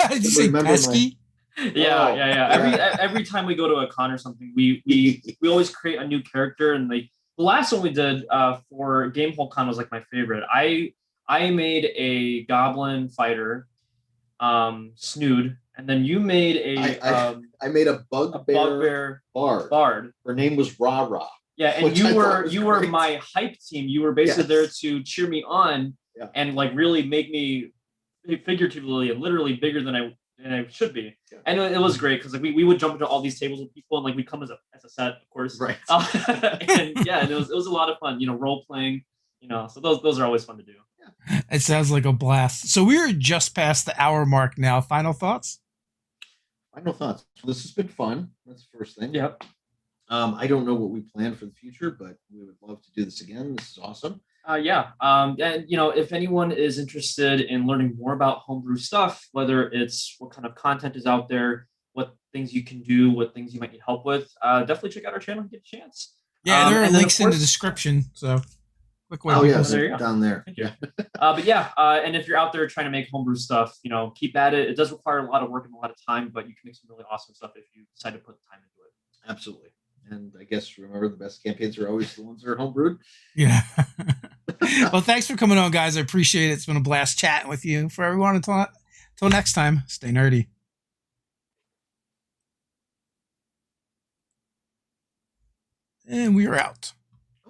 [SPEAKER 1] Did you say pesky?
[SPEAKER 3] Every time we go to a con or something, we always create a new character, and the last one we did for Gamehole Con was like my favorite. I made a goblin fighter, Snood, and then you made
[SPEAKER 2] I made a bugbear bard. Her name was Rah Rah.
[SPEAKER 3] Yeah, and you were my hype team. You were basically there to cheer me on and like really make me figuratively and literally bigger than I should be. Yeah. And it was great because like we would jump into all these tables with people, and like we come as a set, of course.
[SPEAKER 2] Right.
[SPEAKER 3] And it was a lot of fun, role playing, so those are always fun to do.
[SPEAKER 1] Yeah. It sounds like a blast. So we're just past the hour mark now. Final thoughts?
[SPEAKER 2] Final thoughts. So this has been fun. That's the first thing.
[SPEAKER 3] Yep.
[SPEAKER 2] I don't know what we plan for the future, but we would love to do this again. This is awesome.
[SPEAKER 3] And if anyone is interested in learning more about homebrew stuff, whether it's what kind of content is out there, what things you can do, what things you might need help with, definitely check out our channel and get a chance.
[SPEAKER 1] Yeah, there are links in the description. So quick way.
[SPEAKER 2] Oh yes, down there.
[SPEAKER 3] Thank you. And if you're out there trying to make homebrew stuff, keep at it. It does require a lot of work and a lot of time, but you can make some really awesome stuff if you decide to put the time into it.
[SPEAKER 2] Absolutely. And I guess remember, the best campaigns are always the ones that are homebrewed.
[SPEAKER 1] Yeah. Well, thanks for coming on, guys. I appreciate it. It's been a blast chatting with you. For everyone, until next time, stay nerdy. And we are out.